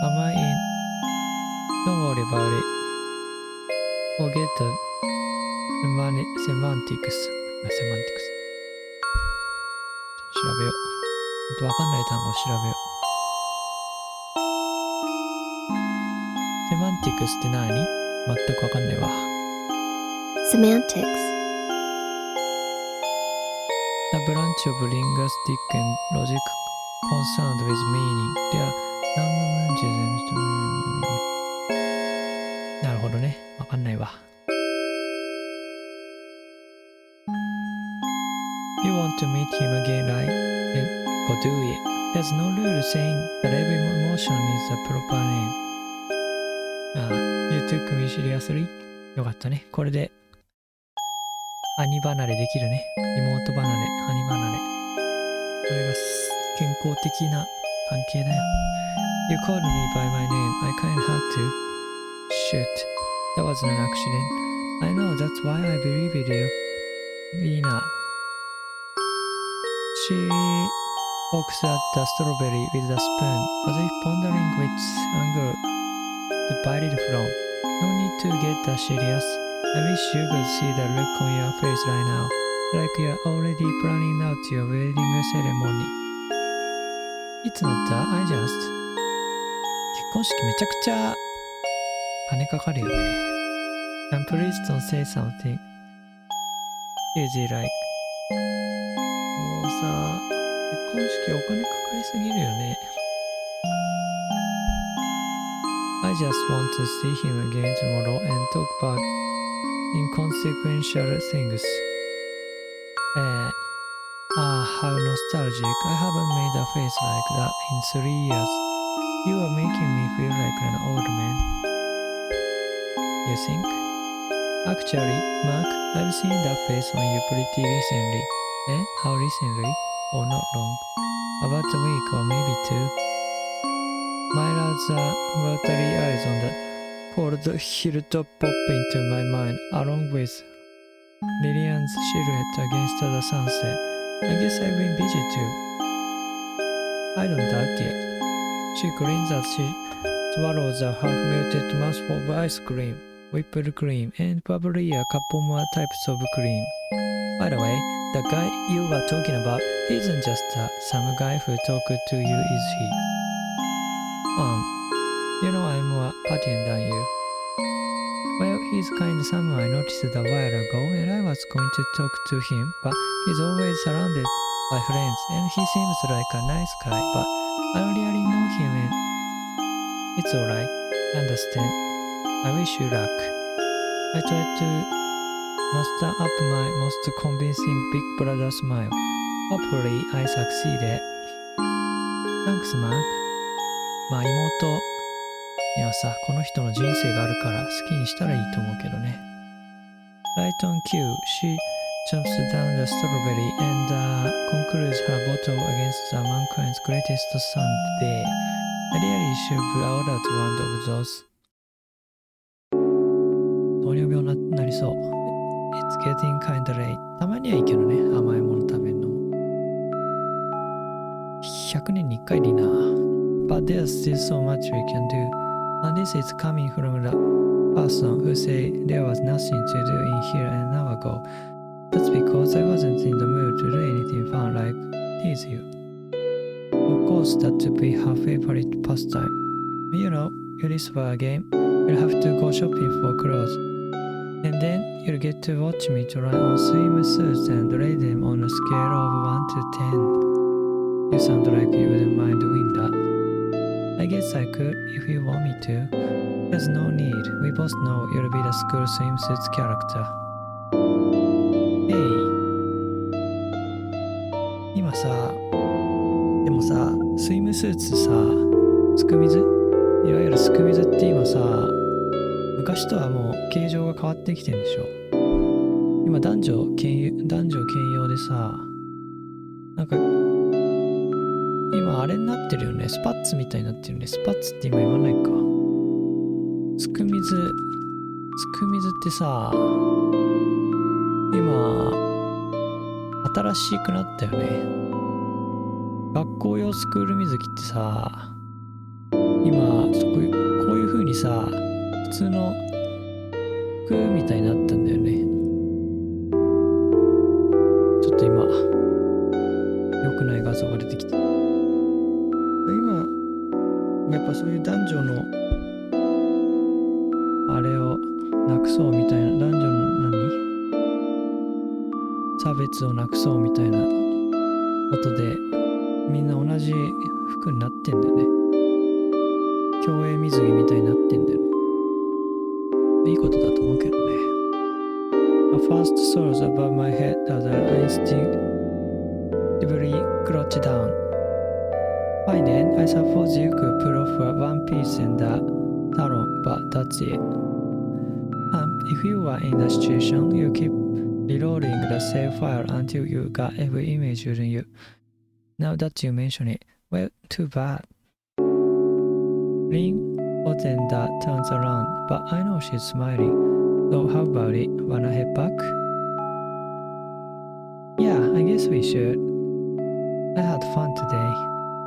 Speaker 1: Am I in? Don't worry about it. Forget the semantics. 調べよう。わかんない単語を調べよう。セマンティクスって何？全くわかんないわ。
Speaker 2: Semantics.
Speaker 1: A branch of linguistic and logic concerned with meaning. There are branches and... なるほどね。わかんないわ。You want to meet him again, right? Then go do it. There's no rule saying that every emotion is a proper name. You took me seriously? よかったね。これで兄離れできるね。妹離れ、兄離れ。これが健康的な関係だよ。You called me by my name. I kinda had to. Shoot. That wasn't an accident. I know, that's why I believe in you. Lina. She pokes at the strawberry with a spoon, as if pondering which angle to bite it from. No need to get that serious. I wish you could see the look on your face right now, like you're already planning out your wedding ceremony. It's not that, I just... 結婚式めちゃくちゃ金かかるよね。And please don't say something easy like... もうさ、結婚式お金かかりすぎるよね。I just want to see him again tomorrow and talk about inconsequential things. How nostalgic. I haven't made a face like that in 3 years. You are making me feel like an old man. You think? Actually, Mark, I've seen that face on you pretty recently. How recently? Oh, not long. About a week or maybe 2. Myra's watery eyes on the cold hilltop pop into my mind, along with Lillian's silhouette against the sunset. I guess I've been busy too. I don't doubt it. She grins as she swallows a half-melted mouthful of ice cream, whipped cream, and probably a couple more types of cream. By the way, the guy you were talking about isn't just some guy who talked to you, is he? You know I'm more patient than you. Well, he's kind of someone I noticed a while ago, and I was going to talk to him, but he's always surrounded by friends, and he seems like a nice guy, but I don't really know him, and it's alright. I understand. I wish you luck. I tried to muster up my most convincing big brother smile. Hopefully, I succeeded. Thanks, Mark. まあ妹にはさ、この人の人生があるから好きにしたらいいと思うけどね。Right on cue, she jumps down the strawberry and concludes her bottle against the mankind's greatest Sunday. I really should be out at one of those. 糖尿病になりそう。It's getting kinda late. たまにはいいけどね、甘いもの食べるのも。100年に1回でいいな。But there's still so much we can do. And this is coming from the person who said there was nothing to do in here an hour ago. That's because I wasn't in the mood to do anything fun like tease you. Of course, that would be her favorite pastime. You know, you whisper a game, you'll have to go shopping for clothes. And then you'll get to watch me try on swimsuits and rate them on a scale of 1 to 10. You sound like you wouldn't mind doing that. I guess I could if you want me to. There's no need. We both know you'll be the school swimsuits character. Hey. 今さ、でもさ、スイムスーツさ、すく水、いわゆるすく水って今さ、昔とはもう形状が変わってきてるんでしょ。今男女兼用でさ、なんか今あれになってるよね。スパッツみたいになってるね。スパッツって今言わないか。すく水ってさ、今新しくなったよね。学校用スクール水着ってさ、今こういう風にさ、普通の服みたいになったんだよね。ちょっと今良くない画像が出てきた。今やっぱそういう男女のあれをなくそうみたいな、男女の差別をなくそうみたいなことでみんな同じ服になってんだよね。競泳水着みたいになってんだよね。いいことだと思うけどね。A fast soars above my head as I instinctively crouch down. Fine then, I suppose you could pull off one piece and a talon, but that's it. If you were in that situation, you keep reloading the save file until you got every image, wouldn't you? Now that you mention it, well, too bad. Lynn Otenda turns around, but I know she's smiling. So how about it? Wanna head back? Yeah, I guess we should. I had fun today.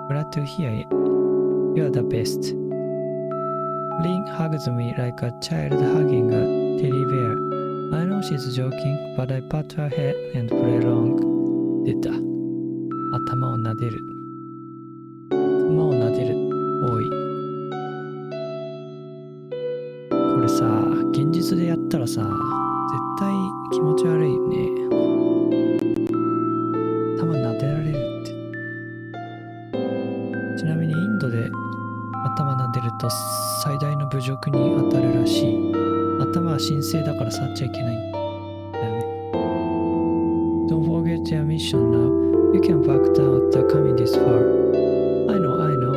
Speaker 1: Glad to hear it. You're the best. Lynn hugs me like a child hugging a teddy bear. I know she's joking, but I pat her head and play along. 出た。頭を撫でる。頭を撫でる。おい。これさ、現実でやったらさ、絶対気持ち悪いよね。頭撫でられるって。ちなみにインドで頭撫でると最大の侮辱に当たるらしい。頭は神聖だから触っちゃいけないんだよね。Don't forget your mission now. You can back down after coming this far. I know.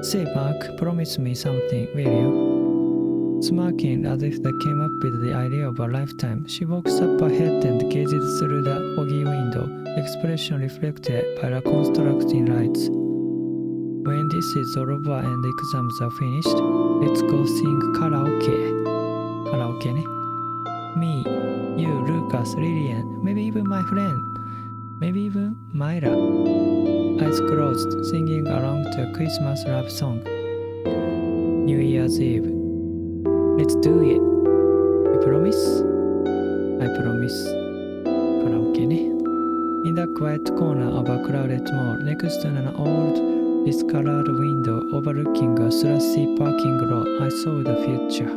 Speaker 1: Say, Mark, promise me something, will you? Smirking as if they came up with the idea of a lifetime, she walks up ahead and gazes through the foggy window, expression reflected by the constructing lights. When this is all over and exams are finished, let's go sing karaoke. Karaoke ね。Me, you, Lucas, Lillian, maybe even my friend, maybe even Myra. Eyes closed, singing along to a Christmas love song. New Year's Eve. Let's do it. You promise? I promise. Karaoke ね。In the quiet corner of a crowded mall, next to an old discolored window overlooking a slushy parking lot, I saw the future.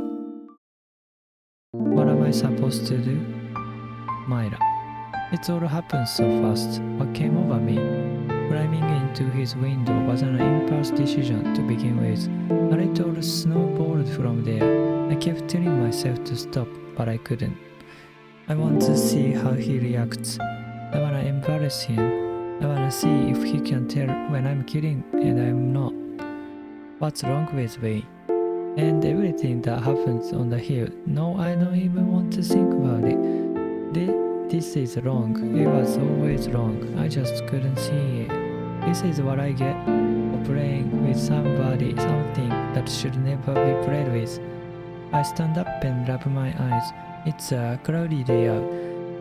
Speaker 1: What am I supposed to do? Myra. It all happened so fast. What came over me? Climbing into his window was an impulse decision to begin with, and it all snowballed from there. I kept telling myself to stop, but I couldn't. I want to see how he reacts. I want to embarrass him. I want to see if he can tell when I'm kidding and I'm not. What's wrong with me? And everything that happens on the hill. No, I don't even want to think about it. This is wrong. It was always wrong. I just couldn't see it. This is what I get for playing with somebody, something that should never be played with. I stand up and rub my eyes. It's a cloudy day out.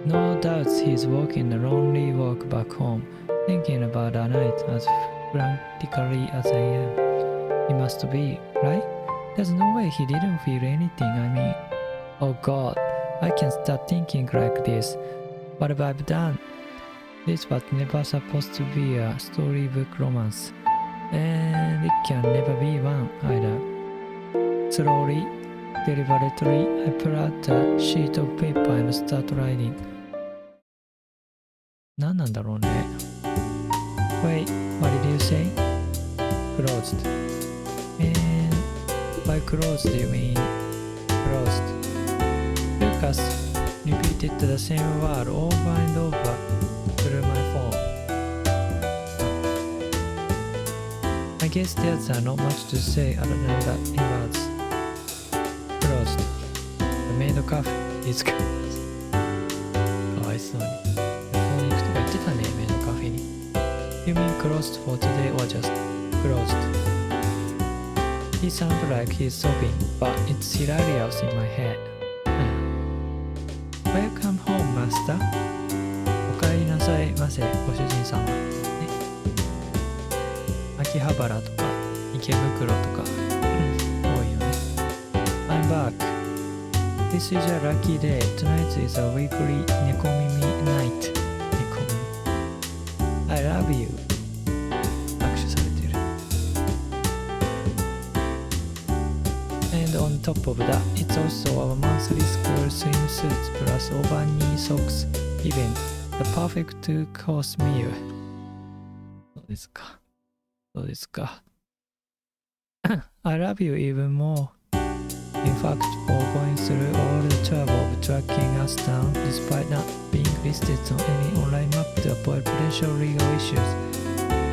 Speaker 1: No doubts he's walking a lonely walk back home, thinking about a night as frantically as I am. He must be, right? There's no way he didn't feel anything. I mean, oh God, I can't start thinking like this. What have I done? This was never supposed to be a storybook romance, and it can never be one either. Slowly, deliberately, I pull out a sheet of paper and start writing. 何なんだろうね。Wait, what did you say? Closed. And by closed you mean closed. Lucas repeated the same word over and over through my phone. I guess there's not much to say other than that in words. Closed. The maid cafe is closed. かわいそうに。旅行に行くとか言ってたね、メイドカフェに。You mean closed for today or just closed? He sounds like he's sobbing, but it's hilarious in my head. Welcome home, master. お帰りなさいませ、ご主人様。ね、秋葉原とか池袋とか、多いよね。I'm back. This is a lucky day. Tonight is a weekly 猫耳 night. 猫耳。I love you. 握手されてる。And on top of that, it's also our monthly school swimsuits plus over-knee socks event. The perfect two-course meal. そうですか。そうですか。I love you even more. In fact, for going through all the trouble of tracking us down despite not being listed on any online map to avoid potential legal issues,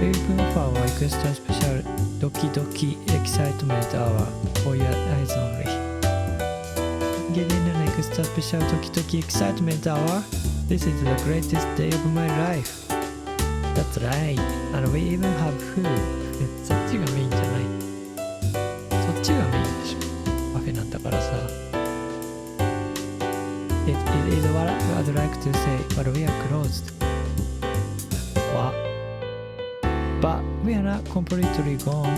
Speaker 1: we even offer our extra special Doki Doki Excitement Hour for your eyes only. Getting an extra special Doki Doki Excitement Hour? This is the greatest day of my life. That's right. And we even have food. そっちがメインじゃない。そっちがメインでしょ。パフェなんだからさ。It is what I'd like to say, but we are closed. What? But we are not completely gone.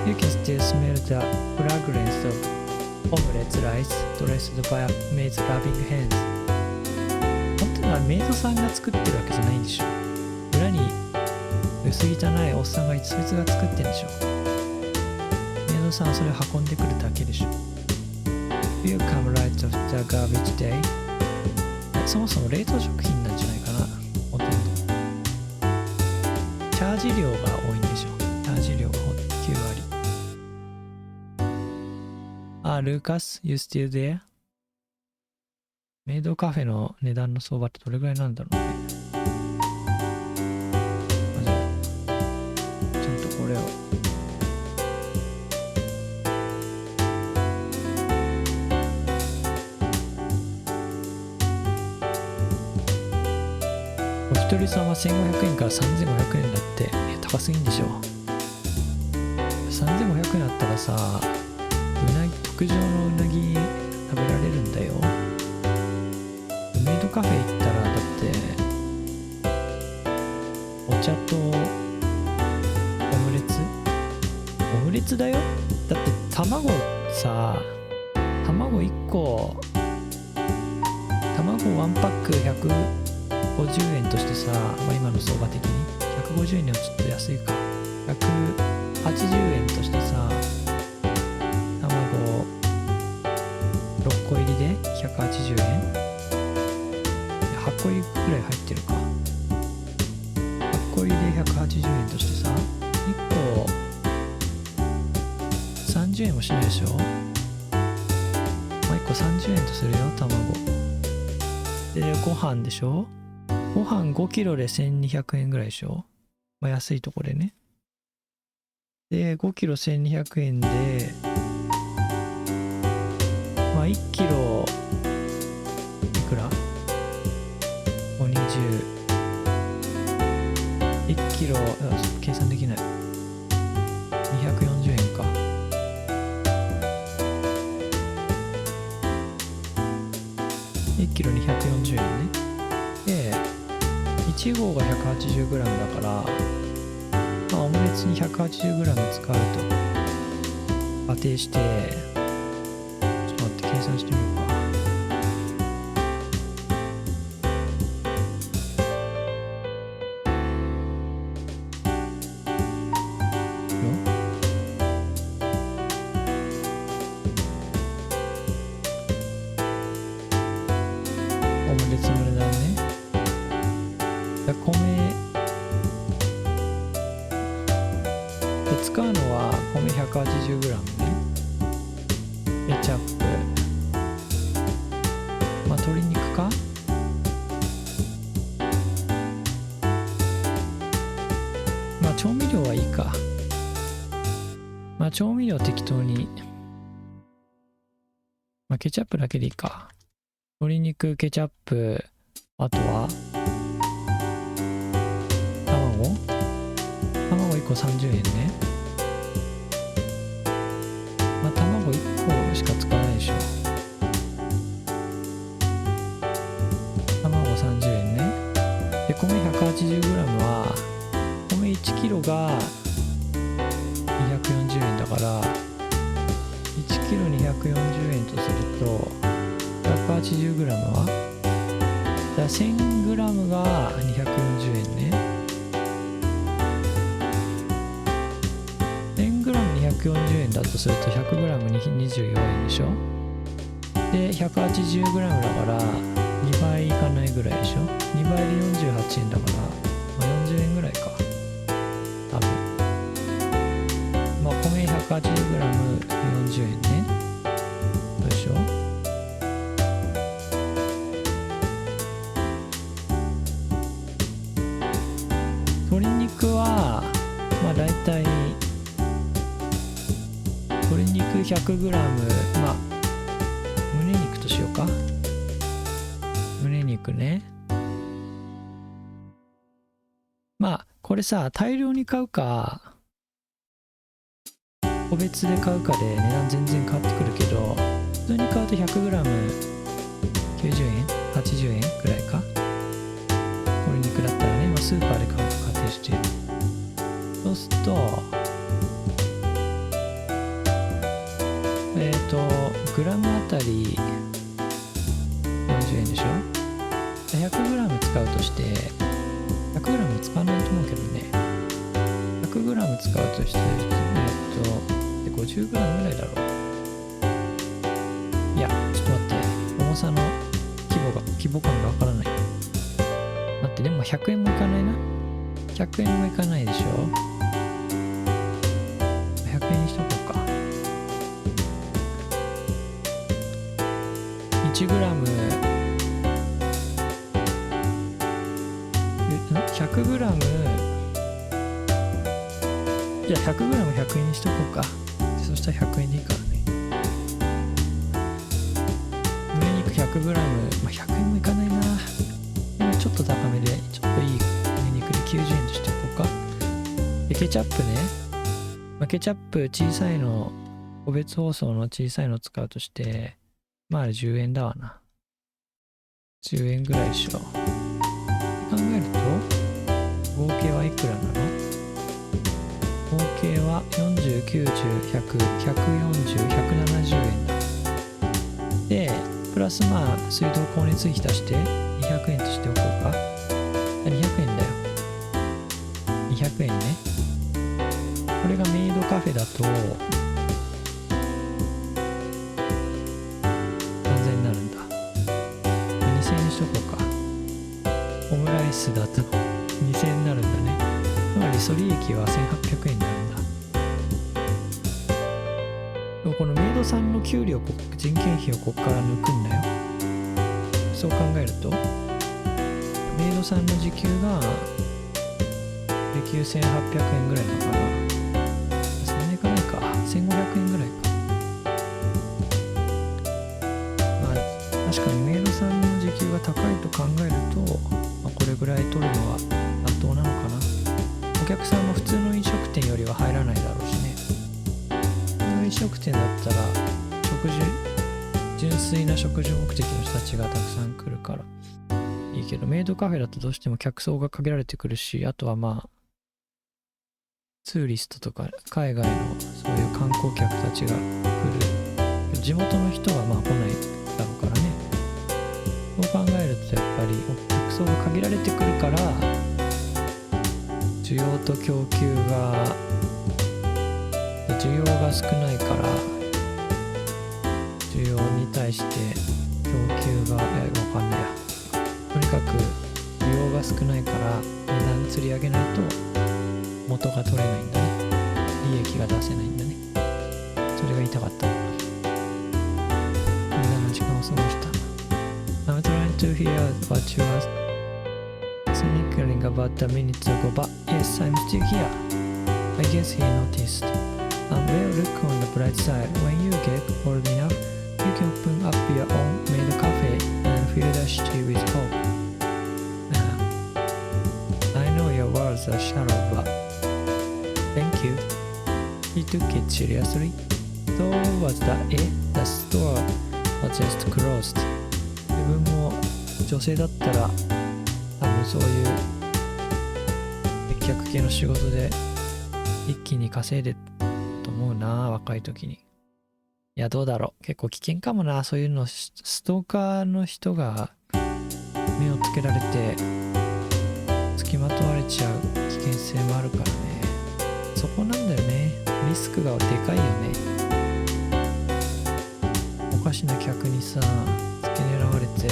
Speaker 1: You can still smell the fragrance of omelette rice dressed by a maid's loving hands. 本当にはメイドさんが作ってるわけじゃないんでしょ。裏に薄汚いおっさんがいてそいつが作ってるんでしょ。メイドさんはそれを運んでくるだけでしょ。You come right off the garbage day. そもそも冷凍食品なんじゃないかな。ほとんど。チャージ料が多いんでしょ。チャージ料が9割。Lucas, you still there? メイドカフェの値段の相場ってどれぐらいなんだろうね。じゃあちゃんとこれを。お一人様1500円から3500円だって、高すぎんでしょ。3500円あったらさ、特上のうなぎ食べられるんだよ。メイドカフェ行ったらだってお茶とオムレツだよ。だって卵さ、卵1個卵1パック150円としてさ、まあ、今の相場的に150円にはちょっと安いか。180円としてさ、卵6個入りで180円、8個入りくらい入ってるか。8個入りで180円としてさ、1個30円もしないでしょ。まあ、1個30円とするよ、卵で。ご飯でしょ。ご飯5キロで1200円ぐらいでしょ。まあ、安いとこでね。で5キロ1200円で、まあ1キロいくら ?520 1キロ計算できない240円か。1キロ240円ね。で1号が 180g だから、まあオムレツに 180g 使うと仮定して、ちょっと待って計算してみようか。オムレツの値段ね。米で使うのは米 180g ね。ケチャップ、まあ鶏肉か。まあ調味料はいいか。まあ調味料適当に、まあケチャップだけでいいか。鶏肉、ケチャップ、あとは卵1個30円ね。まあ卵1個しか使わないでしょ。卵30円ね。で米 180g は米1キロが240円だから1キロ240円とすると 180g はじゃあ 1000g が240円ね。1000g240 円だとすると 100g24 円でしょ。で 180g だから2倍いかないぐらいでしょ。2倍で48円だから、まあ、40円ぐらいか多分。まあ米 180g40 円ね。どうでしょう。鶏肉はまあ大体鶏肉 100g、 まあ胸肉としようか。胸肉ね。まあこれさ大量に買うか個別で買うかで値段全然変わってくるけど、普通に買うと 100g90 円80円くらいか。鶏肉だったらね、まあ、スーパーで買うと仮定してる。そうするとグラムあたり40円でしょ。 100g 使うとして 100g 使わないと思うけどね。 100g 使うとしてで 50g ぐらいだろう。いやちょっと待って、重さの規模感がわからない。待って、でも100円もいかないな。100円もいかないでしょ。100円にしとこうか。1g 100g じゃあ 100g100 円にしとこうか。そしたら100円でいいからね。胸肉 100g、まあ、100円もいかないな。でもちょっと高めでちょっといい胸肉で90円としておこうか。でケチャップね、まあ、ケチャップ小さいの、個別包装の小さいの使うとしてまああれ10円だわな。10円ぐらいでしょ。考えると合計はいくらなの？合計は40、90、100、140、170円だ。で、プラスまあ水道光熱費足して200円としておこうか。200円だよ。200円ね。これがメイドカフェだとしとこうか。オムライスだと2000円になるんだね。つまり粗利益は1800円になるんだ。でもこのメイドさんの給料、人件費をここから抜くんだよ。そう考えるとメイドさんの時給が時給1800円ぐらいなのかな。1800 1500円ぐらいか。まあ確かにメイドさんの時給が高いと考えると、これぐらい取るのは妥当なのかな。お客さんも普通の飲食店よりは入らないだろうしね。普通の飲食店だったら純粋な食事目的の人たちがたくさん来るからいいけど、メイドカフェだとどうしても客層が限られてくるし、あとはまあツーリストとか海外のそういう観光客たちが来る、地元の人はまあ来ないだろうからね。そう考えるとやっぱり客層が限られてくるから、需要と供給が需要が少ないから、需要に対して供給がわかんないや、とにかく需要が少ないから値段釣り上げないと元が取れないんだね。利益が出せないんだね。それが言いたかった。無駄な時間を過ごした。I'm trying to hear what you are snickering about a minute ago, but yes, I'm still here. I guess he noticed. Well, look on the bright side. When you get old enough, you can open up your own maid cafe and fill the city with hope. I know your words are shallow, but thank you. He took it seriously. So was that it? The store was just closed. 自分も女性だったら多分そういう接客系の仕事で一気に稼いでと思うな、若い時に。いやどうだろう、結構危険かもな、そういうの。ストーカーの人が目をつけられて付きまとわれちゃう危険性もあるからね。そこなんだよね、リスクがでかいよね。おかしな客にさ付け狙われて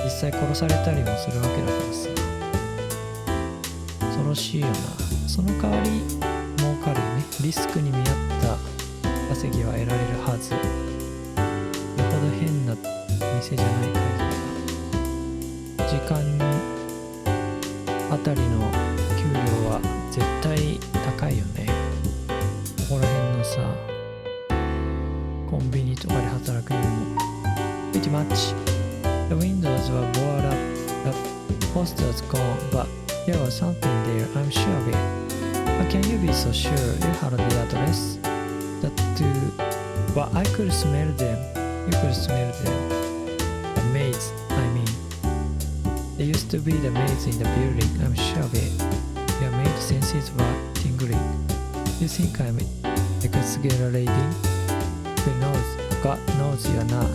Speaker 1: 実際殺されたりもするわけだからさ、恐ろしいよな。その代わり儲かるよね。リスクに見合った稼ぎは得られるはず。よほど変な店じゃない限りは時間あたりの給料は絶対高いよね。ここら辺のさコンビニとかで働くよりも。Pretty much. The windows were boarded up, the posters gone, but there was something there, I'm sure of it. How can you be so sure you had the address? But I could smell them. You could smell them. The maids, I mean. There used to be the maids in the building, I'm sure of it. Your maid senses were tingling. You think I'm exaggerating? Who knows? God knows you're not.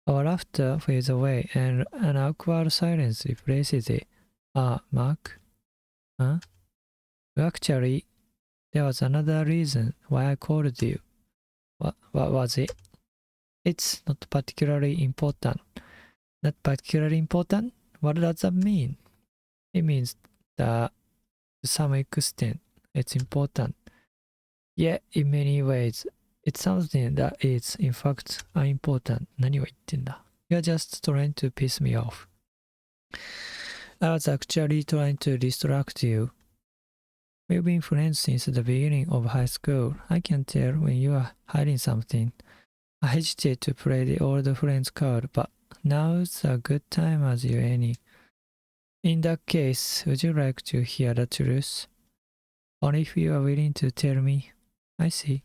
Speaker 1: Our laughter fades away and an awkward silence replaces it. Mark? Huh? Actually, there was another reason why I called you. What was it? It's not particularly important. Not particularly important? What does that mean? It means that to some extent it's important. Yet in many ways, it's something that is in fact unimportant. 何を言ってんだ? You're just trying to piss me off. I was actually trying to distract you. We've been friends since the beginning of high school. I can tell when you are hiding something. I hesitate to play the old friends card, but now's a good time as you any. In that case, would you like to hear the truth? Only if you are willing to tell me. I see.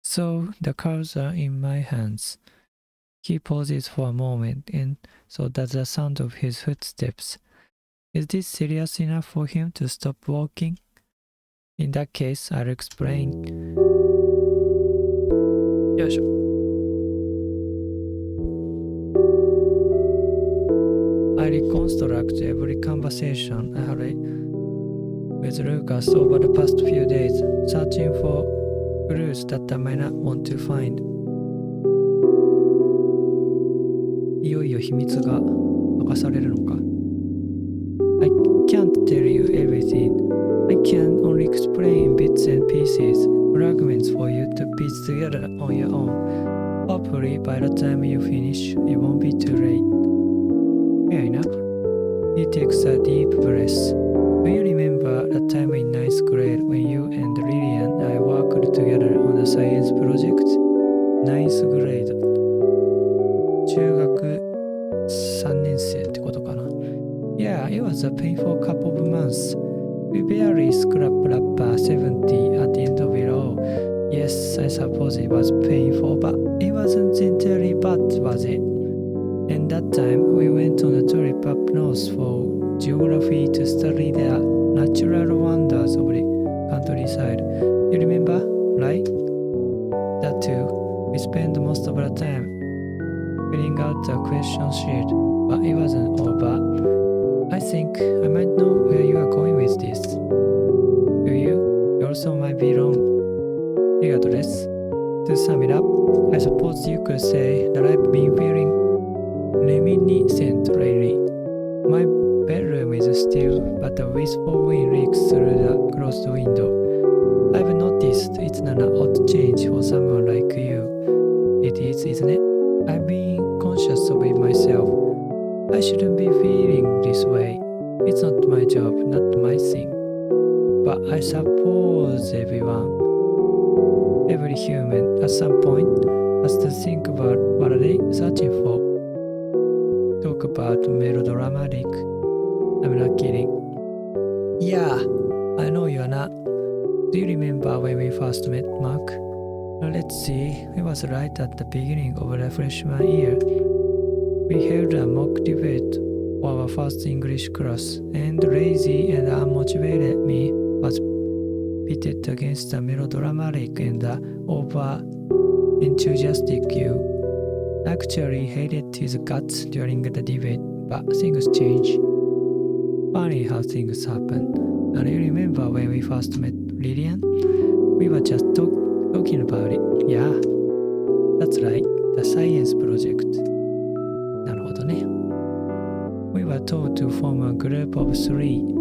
Speaker 1: So the cards are in my hands. He pauses for a moment, and so does the sound of his footsteps. Is this serious enough for him to stop walking? In that case, I'll explain. よいしょ。I reconstruct every conversation I had with Lucas over the past few days, searching for clues that I might not want to find. いよいよ秘密が明かされるのか。I can't tell you everything. I can only explain bits and pieces, fragments for you to piece together on your own. Hopefully, by the time you finish, it won't be too late. Fair enough. He takes a deep breath. Do you remember the time in ninth grade when you and Lillian and I worked together on the science project? Ninth grade. 中学3年生ってことかな。Yeah, it was a painful couple of months. We barely scraped up 70 at the end of it all. Yes, I suppose it was painful, but it wasn't entirely bad, was it? And that time, we went on a trip up north for geography to study the natural wonders of the countryside. You remember, right? That too. We spent most of our time filling out the question sheet, but it wasn't all bad. I think I might know where you are going with this. Do you? You also might be wrong. Regardless, to sum it up, I suppose you could say that I've been feeling reminiscent lately. My bedroom is still, but a wistful wind leaks through the closed window. I've noticed it's not an odd change for someone like you. It is, isn't it? I've been conscious of it myself. I shouldn't be feeling this way. It's not my job, not my thing. But I suppose every human at some point has to think about what are they searching for. Talk about melodramatic. I'm not kidding. Yeah, I know you're not. Do you remember when we first met, Mark? Let's see, it was right at the beginning of the freshman year. We held a mock debate for our first English class, and lazy and unmotivated me was pitted against the melodramatic and the over-enthusiastic you. I actually hated his guts during the debate, but things change. Funny how things happen. And you remember when we first met Lillian? We were just talking about it. Yeah, that's right, the science project. なるほどね。We were told to form a group of 3.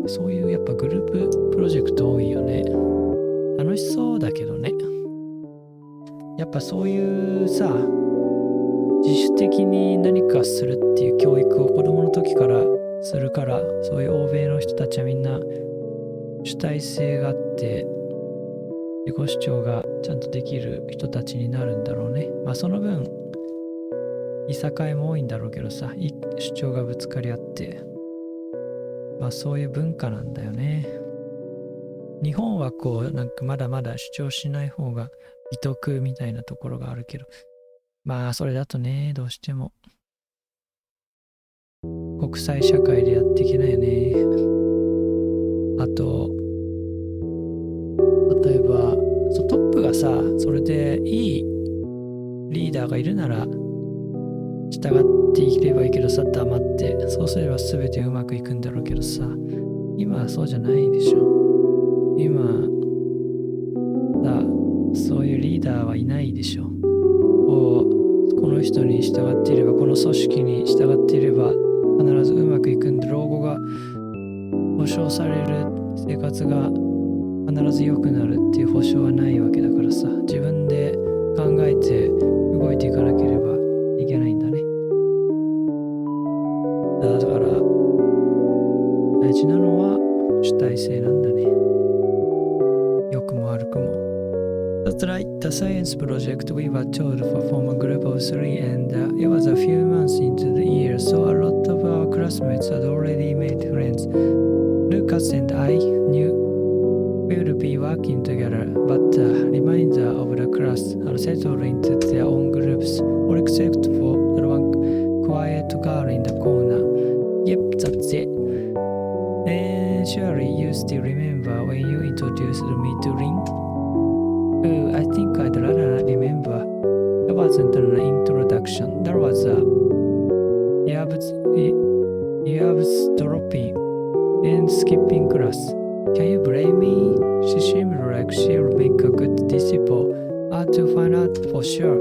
Speaker 1: そういうやっぱグループプロジェクト多いよね。楽しそうだけどね。やっぱそういうさ、自主的に何かするっていう教育を子供の時からするから、そういう欧米の人たちはみんな主体性があって自己主張がちゃんとできる人たちになるんだろうね。まあその分いさかいも多いんだろうけどさ、主張がぶつかり合って、まあそういう文化なんだよね。日本はこうなんかまだまだ主張しない方が美徳みたいなところがあるけど、まあそれだとね、どうしても国際社会でやっていけないよね。あと例えばトップがさ、それでいいリーダーがいるなら従っていければいいけどさ、黙って、そうすれば全てうまくいくんだろうけどさ、今はそうじゃないでしょ。今さ、そういうリーダーはいないでしょ。この人に従っていれば、この組織に従っていれば必ずうまくいくんで、老後が保障される生活が必ず良くなるっていう保証はないわけだからさ、自分で考えて動いていかなければいけないんだね。だから大事なのは主体性なんだね。良くも悪くも。That's right, the science project we were told to form a group of 3 and it was a few months into the year, so a lot of our classmates had already made friends. Lucas and I knew we would be working together, but the remainder of the class had settled into their own groups, all except for the one quiet girl in the corner. Yep, that's it. And surely you still remember when you introduced me to Rin? Oh, I think I'd rather not remember. That wasn't an introduction. That was a eavesdropping and skipping class. Can you blame me? She seemed like she'll make a good disciple. I had to find out for sure.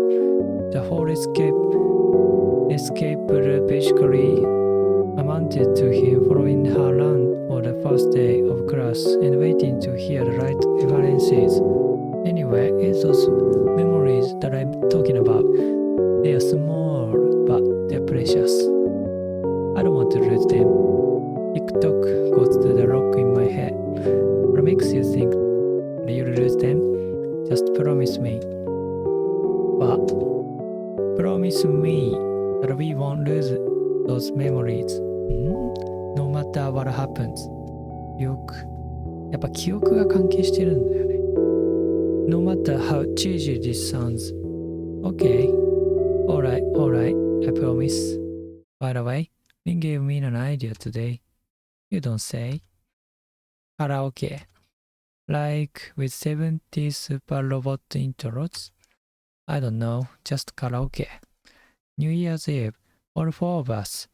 Speaker 1: The whole escape basically amounted to him following her around for the first day of class and waiting to hear the right references. Anyway, it's those memories that I'm talking about. They are small, but they're precious. I don't want to lose them. TikTok goes to the rock in my head. What makes you think that you'll lose them? Just promise me. But promise me that we won't lose those memories. No matter what happens. やっぱ記憶が関係してるんだよね。No matter how cheesy this sounds. Okay. Alright, I promise. By the way, Lin gave me an idea today. You don't say. Karaoke. Like with 70s super robot intros? I don't know, just karaoke. New Year's Eve, all four of us,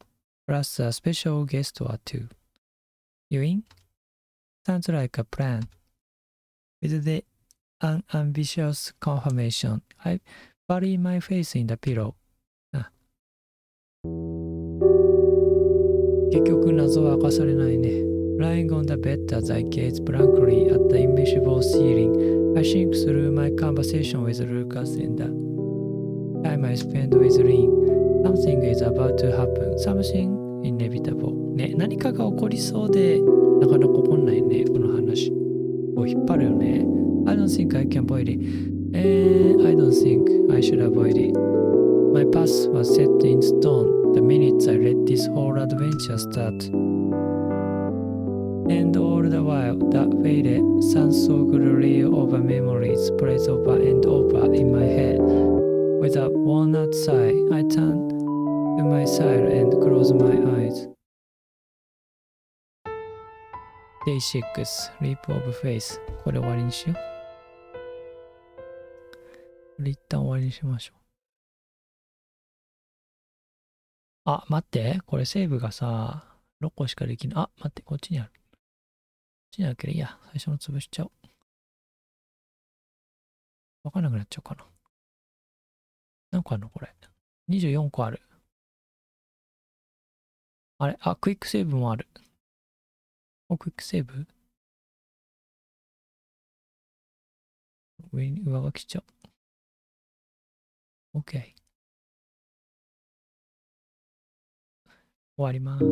Speaker 1: plus a special guest or two. You in? Sounds like a plan. With the unambitious confirmation, I bury my face in the pillow. 結局謎は明かされないね。Lying on the bed as I gaze blankly at the invisible ceiling, I think through my conversation with Lucas and the time I spent with Lynn. Something is about to happen. Something inevitable. ね、何かが起こりそうで、なかなか起こんないね、この話。こう引っ張るよね。I don't think I can avoid it. I don't think I should avoid it. My path was set in stone the minute I let this whole adventure start. And all the while, that faded, sun-soaked reel of memories plays over and over in my head. With a worn-out sigh, I turn to my side and close my eyes. Day 6 Leap of Faith これ終わりにしよう。これ一旦終わりにしましょう。あ、待って。これセーブがさ、6個しかできない。あ、待って。こっちにある。こっちにあるけどいいや。最初の潰しちゃおう。わかんなくなっちゃうかな。何個あるのこれ。24個ある。あれあ、クイックセーブもある。お、クイックセーブ上が来ちゃう。OK。終わります。